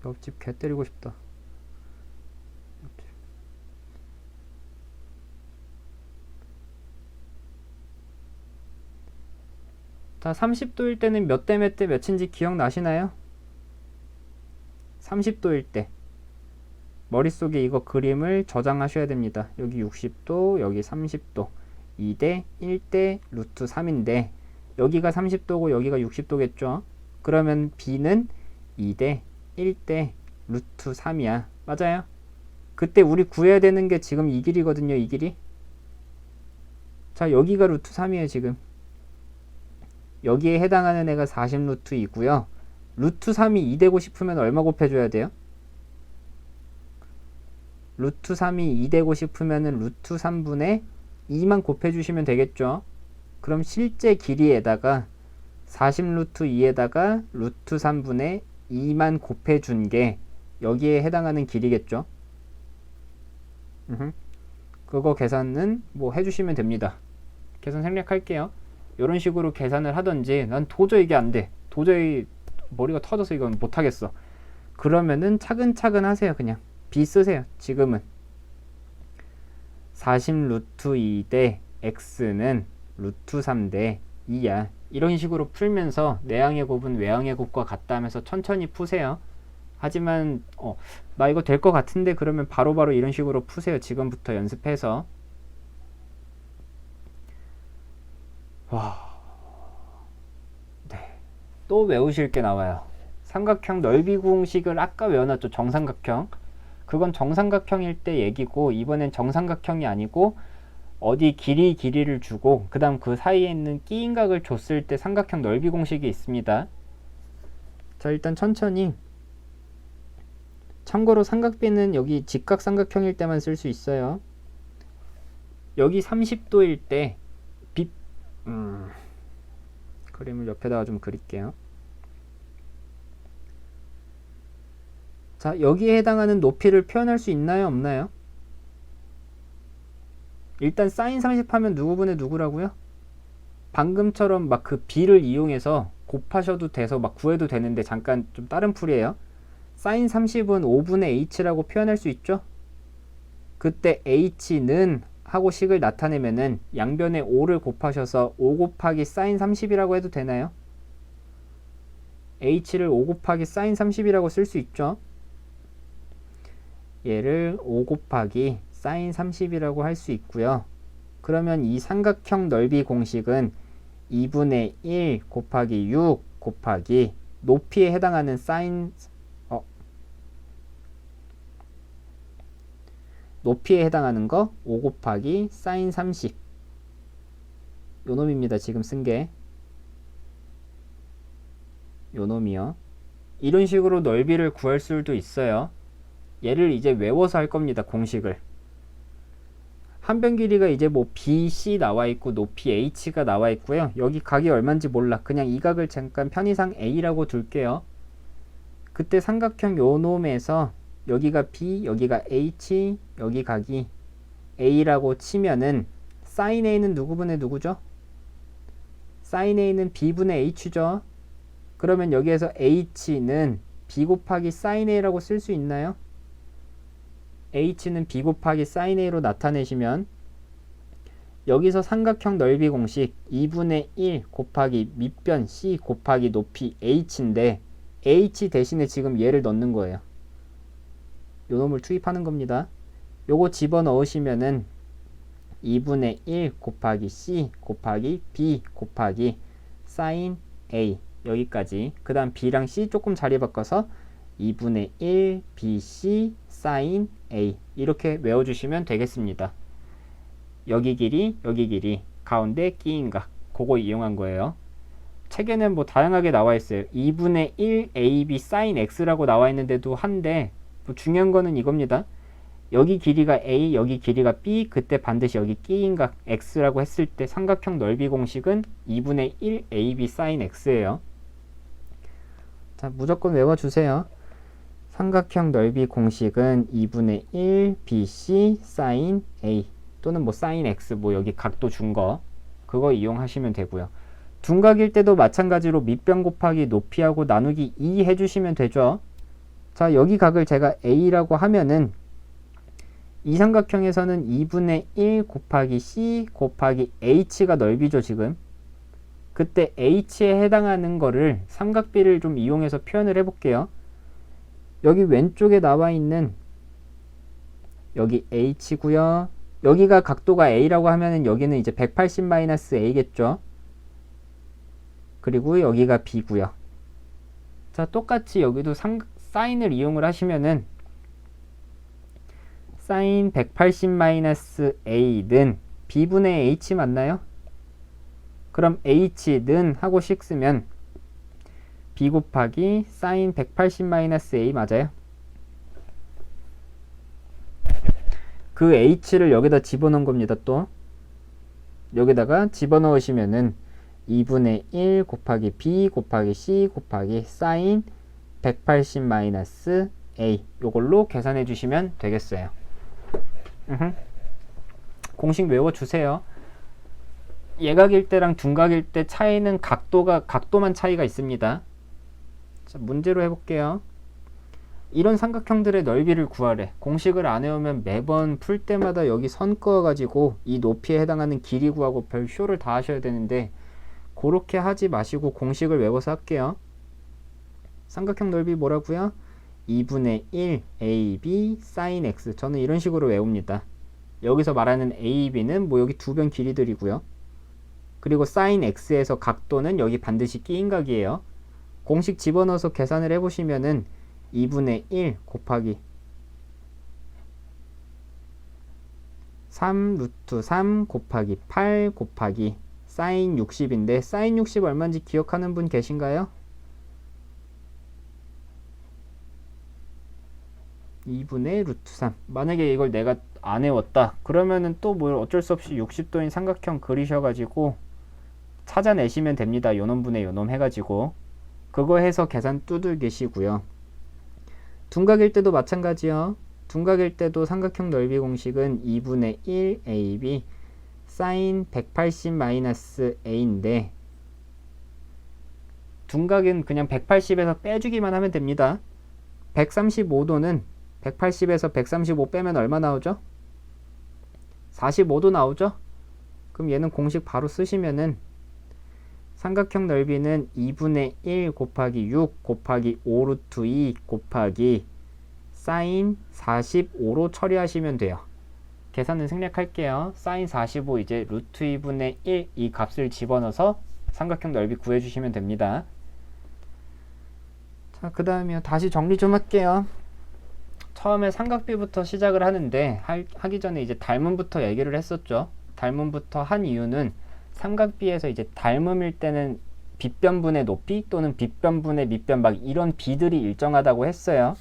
옆집 개 때리고 싶다. 자, 30도일 때는 몇 대 몇 대 몇인지 기억나시나요? 30도일 때 머릿속에 이거 그림을 저장하셔야 됩니다. 여기 60도, 여기 30도, 2대 1대 루트 3인데 여기가 30도고 여기가 60도겠죠? 그러면 b는 2대 1대 루트 3이야. 맞아요? 그때 우리 구해야 되는 게 지금 이 길이거든요. 이 길이. 자, 여기가 루트 3이에요. 지금 여기에 해당하는 애가 40 루트 2고요. 루트 3이 2 되고 싶으면 얼마 곱해줘야 돼요? 루트 3이 2 되고 싶으면 루트 3분의 2만 곱해주시면 되겠죠. 그럼 실제 길이에다가 40 루트 2에다가 루트 3분의 2만 곱해준 게 여기에 해당하는 길이겠죠. 그거 계산은 뭐 해주시면 됩니다. 계산 생략할게요. 이런 식으로 계산을 하던지 난 도저히 이게 안 돼. 도저히 머리가 터져서 이건 못하겠어. 그러면은 차근차근 하세요. 그냥 b 쓰세요. 지금은 40 루트 2 대 x는 루트 3 대 2야. 이런 식으로 풀면서 내항의 곱은 외항의 곱과 같다 하면서 천천히 푸세요. 하지만 나 이거 될 것 같은데 그러면 바로바로 이런 식으로 푸세요. 지금부터 연습해서. 네. 또 외우실 게 나와요. 삼각형 넓이 공식을 아까 외워놨죠. 정삼각형. 그건 정삼각형일 때 얘기고, 이번엔 정삼각형이 아니고 어디 길이를 주고 그 다음 그 사이에 있는 끼인각을 줬을 때 삼각형 넓이 공식이 있습니다. 자, 일단 천천히. 참고로 삼각비는 여기 직각삼각형일 때만 쓸 수 있어요. 여기 30도일 때 그림을 옆에다가 좀 그릴게요. 자, 여기에 해당하는 높이를 표현할 수 있나요? 없나요? 일단 사인 30 하면 누구분의 누구라고요? 방금처럼 막 그 b를 이용해서 곱하셔도 돼서 막 구해도 되는데 잠깐 좀 다른 풀이에요. 사인 30은 5분의 h라고 표현할 수 있죠? 그때 h는 하고 식을 나타내면은 양변에 5를 곱하셔서 5 곱하기 사인 30이라고 해도 되나요? h를 5 곱하기 사인 30이라고 쓸 수 있죠? 얘를 5 곱하기 사인 30이라고 할 수 있고요. 그러면 이 삼각형 넓이 공식은 2분의 1 곱하기 6 곱하기 높이에 해당하는 높이에 해당하는 거 5 곱하기 사인 30 요 놈입니다. 지금 쓴 게 요 놈이요. 이런 식으로 넓이를 구할 수도 있어요. 얘를 이제 외워서 할 겁니다. 공식을. 한 변 길이가 이제 뭐 BC 나와 있고 높이 H가 나와 있고요. 여기 각이 얼마인지 몰라. 그냥 이 각을 잠깐 편의상 A라고 둘게요. 그때 삼각형 요 놈에서 여기가 B, 여기가 H, 여기 각이 A라고 치면은 sin A는 누구분의 누구죠? sin A는 B분의 H죠. 그러면 여기에서 H는 B 곱하기 sin A라고 쓸 수 있나요? H는 B 곱하기 sin A로 나타내시면 여기서 삼각형 넓이 공식 2분의 1 곱하기 밑변 C 곱하기 높이 H인데 H 대신에 지금 얘를 넣는 거예요. 요 놈을 투입하는 겁니다. 요거 집어넣으시면은 2분의 1 곱하기 C 곱하기 B 곱하기 sin A 여기까지. 그 다음 B랑 C 조금 자리 바꿔서 2분의 1 BC sin A 이렇게 외워주시면 되겠습니다. 여기 길이 여기 길이 가운데 끼인각 그거 이용한 거예요. 책에는 뭐 다양하게 나와 있어요. 2분의 1 AB sin X라고 나와 있는데도 한데 뭐 중요한 거는 이겁니다. 여기 길이가 A 여기 길이가 B 그때 반드시 여기 끼인각 X라고 했을 때 삼각형 넓이 공식은 2분의 1 AB sin X예요. 자, 무조건 외워주세요. 삼각형 넓이 공식은 2분의 1 BC sin A 또는 뭐 sin X 뭐 여기 각도 준 거 그거 이용하시면 되고요. 둔각일 때도 마찬가지로 밑변 곱하기 높이하고 나누기 2 해주시면 되죠. 자, 여기 각을 제가 A라고 하면은 이 삼각형에서는 2분의 1 곱하기 C 곱하기 H가 넓이죠 지금. 그때 H에 해당하는 거를 삼각비를 좀 이용해서 표현을 해볼게요. 여기 왼쪽에 나와 있는 여기 H고요. 여기가 각도가 A라고 하면은 여기는 이제 180-A겠죠. 그리고 여기가 B고요. 자, 똑같이 여기도 사인을 이용을 하시면은 사인 180-A는 B분의 H 맞나요? 그럼 H는 하고 식 쓰면 B 곱하기 사인 180-A 맞아요? 그 H를 여기다 집어넣은 겁니다. 또 여기다가 집어넣으시면은 2분의 1 곱하기 B 곱하기 C 곱하기 사인 180-A 요걸로 계산해 주시면 되겠어요. 공식 외워주세요. 예각일 때랑 둔각일 때 차이는 각도만 차이가 있습니다. 자, 문제로 해볼게요. 이런 삼각형들의 넓이를 구하래. 공식을 안 외우면 매번 풀 때마다 여기 선 그어가지고 이 높이에 해당하는 길이 구하고 별 쇼를 다 하셔야 되는데 그렇게 하지 마시고 공식을 외워서 할게요. 삼각형 넓이 뭐라고요? 2분의 1 AB sin x. 저는 이런 식으로 외웁니다. 여기서 말하는 AB는 뭐 여기 두 변 길이들이고요. 그리고 sin x에서 각도는 여기 반드시 끼인각이에요. 공식 집어넣어서 계산을 해보시면은 2분의 1 곱하기 3 루트 3 곱하기 8 곱하기 sin 60인데 sin 60 얼마인지 기억하는 분 계신가요? 2분의 루트 3. 만약에 이걸 내가 안 외웠다 그러면은 또 뭘 어쩔 수 없이 60도인 삼각형 그리셔가지고 찾아내시면 됩니다. 요놈분의 요놈 해가지고 그거 해서 계산 두들기시고요. 둔각일 때도 마찬가지요. 둔각일 때도 삼각형 넓이 공식은 2분의 1 AB sin 180-a인데 둔각은 그냥 180에서 빼주기만 하면 됩니다. 135도는 180에서 135 빼면 얼마 나오죠? 45도 나오죠? 그럼 얘는 공식 바로 쓰시면은 삼각형 넓이는 2분의 1 곱하기 6 곱하기 5 루트 2 곱하기 sin 45로 처리하시면 돼요. 계산은 생략할게요. sin 45 이제 루트 2분의 1 이 값을 집어넣어서 삼각형 넓이 구해주시면 됩니다. 자, 그 다음에 다시 정리 좀 할게요. 처음에 삼각비부터 시작을 하는데 하기 전에 이제 닮음부터 얘기를 했었죠. 닮음부터 한 이유는 삼각비에서 이제 닮음일 때는 빗변분의 높이 또는 빗변분의 밑변박 이런 비들이 일정하다고 했어요.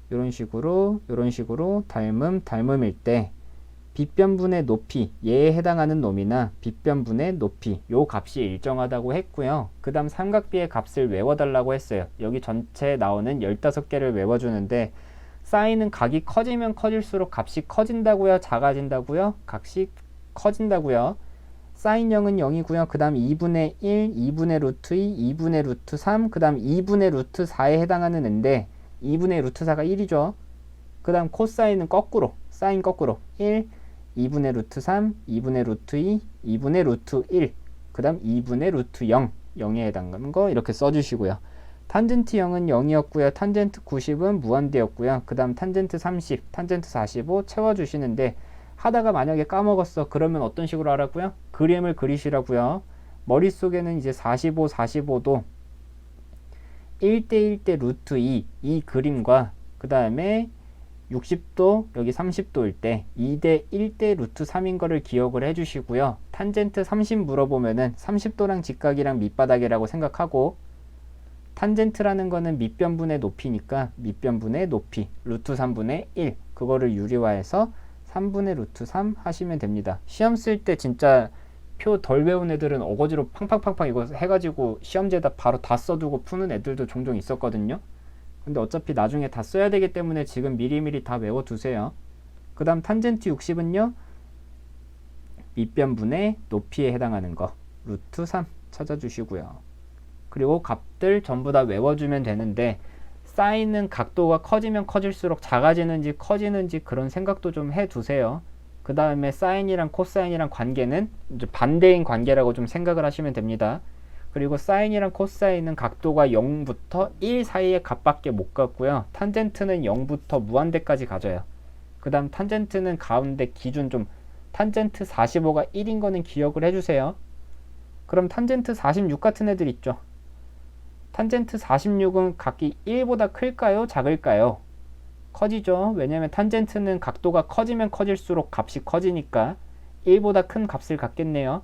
이런 식으로 닮음일 때 빗변분의 높이 얘에 해당하는 놈이나 빗변분의 높이 요 값이 일정하다고 했고요. 그 다음 삼각비의 값을 외워달라고 했어요. 여기 전체에 나오는 15개를 외워주는데 사인은 각이 커지면 커질수록 값이 커진다고요? 작아진다고요? 값이 커진다고요. 사인 0은 0이고요. 그 다음 2분의 1, 2분의 루트 2, 2분의 루트 3, 그 다음 2분의 루트 4에 해당하는 애인데 2분의 루트 4가 1이죠. 그 다음 코사인은 거꾸로, 사인 거꾸로 1, 2분의 루트 3, 2분의 루트 2, 2분의 루트 1, 그 다음 2분의 루트 0, 0에 해당하는 거 이렇게 써주시고요. 탄젠트 0은 0이었고요. 탄젠트 90은 무한대였고요. 그 다음 탄젠트 30, 탄젠트 45 채워주시는데 하다가 만약에 까먹었어. 그러면 어떤 식으로 하라고요? 그림을 그리시라고요. 머릿속에는 이제 45, 45도 1대 1대 루트 2, 이 그림과 그 다음에 60도 여기 30도일 때 2대 1대 루트 3인 거를 기억을 해주시고요. 탄젠트 30 물어보면은 30도랑 직각이랑 밑바닥이라고 생각하고 탄젠트라는 거는 밑변분의 높이니까 밑변분의 높이 루트 3분의 1 그거를 유리화해서 3분의 루트 3 하시면 됩니다. 시험 쓸 때 진짜 표 덜 외운 애들은 어거지로 팡팡팡팡 이거 해가지고 시험지에다 바로 다 써두고 푸는 애들도 종종 있었거든요. 근데 어차피 나중에 다 써야 되기 때문에 지금 미리미리 다 외워두세요. 그 다음 탄젠트 60은요. 밑변분의 높이에 해당하는 거 루트 3 찾아주시고요. 그리고 값들 전부 다 외워주면 되는데 사인은 각도가 커지면 커질수록 작아지는지 커지는지 그런 생각도 좀 해두세요. 그 다음에 사인이랑 코사인이랑 관계는 이제 반대인 관계라고 좀 생각을 하시면 됩니다. 그리고 사인이랑 코사인은 각도가 0부터 1 사이의 값밖에 못 갖고요. 탄젠트는 0부터 무한대까지 가져요. 그 다음 탄젠트는 가운데 기준 좀 탄젠트 45가 1인 거는 기억을 해주세요. 그럼 탄젠트 46 같은 애들 있죠. 탄젠트 46은 각이 1보다 클까요? 작을까요? 커지죠. 왜냐면 탄젠트는 각도가 커지면 커질수록 값이 커지니까 1보다 큰 값을 갖겠네요.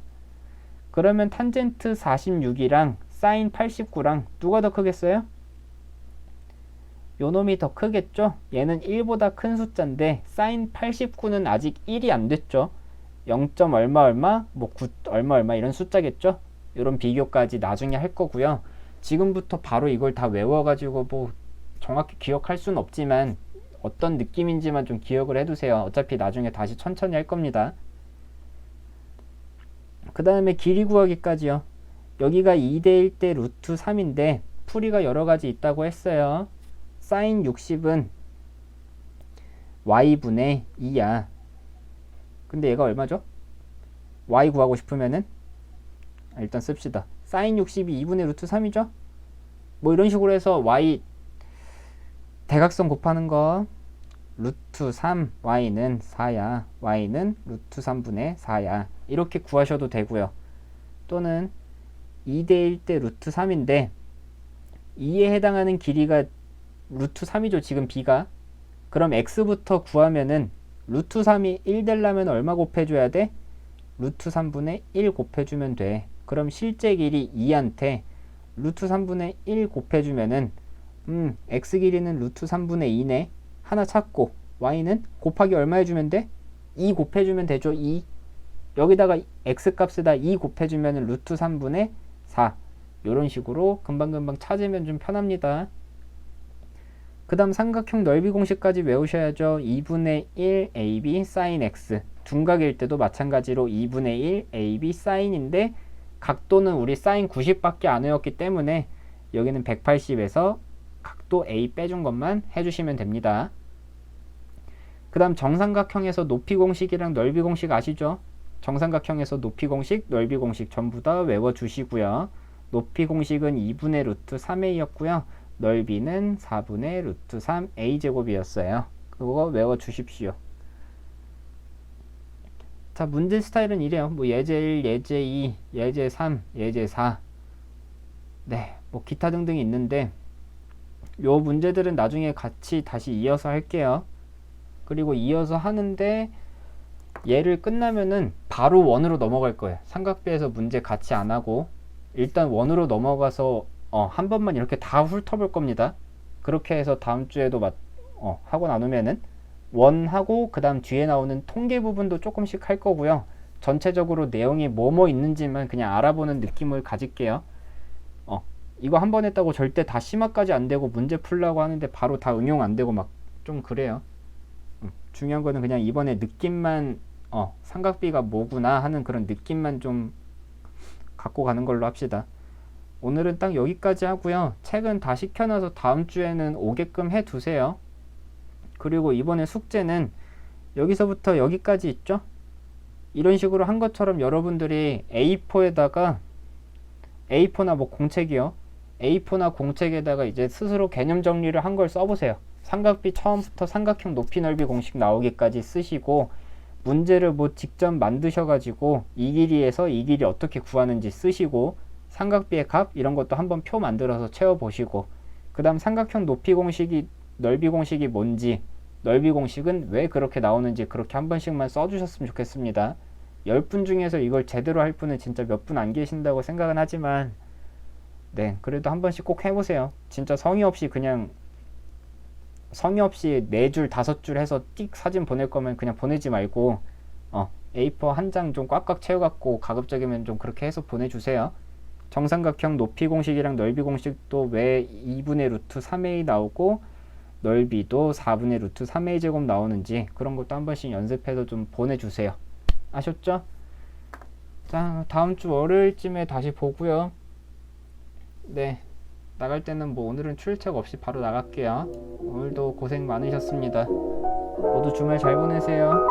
그러면 탄젠트 46이랑 사인 89랑 누가 더 크겠어요? 요놈이 더 크겠죠? 얘는 1보다 큰 숫자인데 사인 89는 아직 1이 안 됐죠. 0. 얼마 얼마, 뭐 9 얼마 얼마 이런 숫자겠죠? 이런 비교까지 나중에 할 거고요. 지금부터 바로 이걸 다 외워가지고 뭐 정확히 기억할 수는 없지만 어떤 느낌인지만 좀 기억을 해두세요. 어차피 나중에 다시 천천히 할 겁니다. 그 다음에 길이 구하기까지요. 여기가 2대 1대 루트 3인데 풀이가 여러 가지 있다고 했어요. 사인 60은 y분의 2야. 근데 얘가 얼마죠? y 구하고 싶으면은 일단 씁시다. 사인 60이 2분의 루트 3이죠? 뭐 이런 식으로 해서 y 대각선 곱하는 거 루트 3 y는 4야. y는 루트 3분의 4야. 이렇게 구하셔도 되고요. 또는 2대 1대 루트 3인데 2에 해당하는 길이가 루트 3이죠. 지금 b가. 그럼 x부터 구하면은 루트 3이 1 되려면 얼마 곱해줘야 돼? 루트 3분의 1 곱해주면 돼. 그럼 실제 길이 2한테 루트 3분의 1 곱해주면은 x 길이는 루트 3분의 2네. 하나 찾고 y는 곱하기 얼마 해주면 돼? 2 곱해주면 되죠. 2. 여기다가 x 값에다 2 곱해주면 루트 3분의 4. 요런 식으로 금방금방 찾으면 좀 편합니다. 그 다음 삼각형 넓이 공식까지 외우셔야죠. 2분의 1 ab sin x. 둔각일 때도 마찬가지로 2분의 1 ab sin인데 각도는 우리 sin 90밖에 안 외웠기 때문에 여기는 180에서 각도 a 빼준 것만 해주시면 됩니다. 그 다음 정삼각형에서 높이 공식이랑 넓이 공식 아시죠? 정삼각형에서 높이 공식, 넓이 공식 전부 다 외워주시고요. 높이 공식은 2분의 루트 3a였고요. 넓이는 4분의 루트 3a제곱이었어요. 그거 외워주십시오. 자, 문제 스타일은 이래요. 뭐 예제 1, 예제 2, 예제 3, 예제 4. 네, 뭐 기타 등등이 있는데 요 문제들은 나중에 같이 다시 이어서 할게요. 그리고 이어서 하는데 얘를 끝나면은 바로 원으로 넘어갈 거예요. 삼각비에서 문제 같이 안 하고 일단 원으로 넘어가서 한 번만 이렇게 다 훑어볼 겁니다. 그렇게 해서 다음 주에도 하고 나누면은 원하고 그 다음 뒤에 나오는 통계 부분도 조금씩 할 거고요. 전체적으로 내용이 뭐뭐 있는지만 그냥 알아보는 느낌을 가질게요. 이거 한 번 했다고 절대 다 심화까지 안 되고 문제 풀라고 하는데 바로 다 응용 안 되고 막 좀 그래요. 중요한 거는 그냥 이번에 느낌만 삼각비가 뭐구나 하는 그런 느낌만 좀 갖고 가는 걸로 합시다. 오늘은 딱 여기까지 하고요. 책은 다 시켜놔서 다음 주에는 오게끔 해두세요. 그리고 이번에 숙제는 여기서부터 여기까지 있죠? 이런 식으로 한 것처럼 여러분들이 A4에다가 A4나 뭐 공책이요. A4나 공책에다가 이제 스스로 개념 정리를 한 걸 써보세요. 삼각비 처음부터 삼각형 높이 넓이 공식 나오기까지 쓰시고 문제를 뭐 직접 만드셔가지고 이 길이에서 이 길이 어떻게 구하는지 쓰시고 삼각비의 값 이런 것도 한번 표 만들어서 채워보시고 그 다음 삼각형 높이 공식이 넓이 공식이 뭔지 넓이 공식은 왜 그렇게 나오는지 그렇게 한 번씩만 써주셨으면 좋겠습니다. 10분 중에서 이걸 제대로 할 분은 진짜 몇 분 안 계신다고 생각은 하지만 네 그래도 한 번씩 꼭 해보세요. 진짜 성의 없이 그냥 성의 없이 4줄 5줄 해서 띡 사진 보낼 거면 그냥 보내지 말고 A4 한 장 좀 꽉꽉 채워갖고 가급적이면 좀 그렇게 해서 보내주세요. 정삼각형 높이 공식이랑 넓이 공식도 왜 2분의 루트 3a 나오고 넓이도 4분의 루트 3a 제곱 나오는지 그런 것도 한 번씩 연습해서 좀 보내주세요. 아셨죠? 자, 다음 주 월요일쯤에 다시 보고요. 네, 나갈 때는 뭐 오늘은 출첵 없이 바로 나갈게요. 오늘도 고생 많으셨습니다. 모두 주말 잘 보내세요.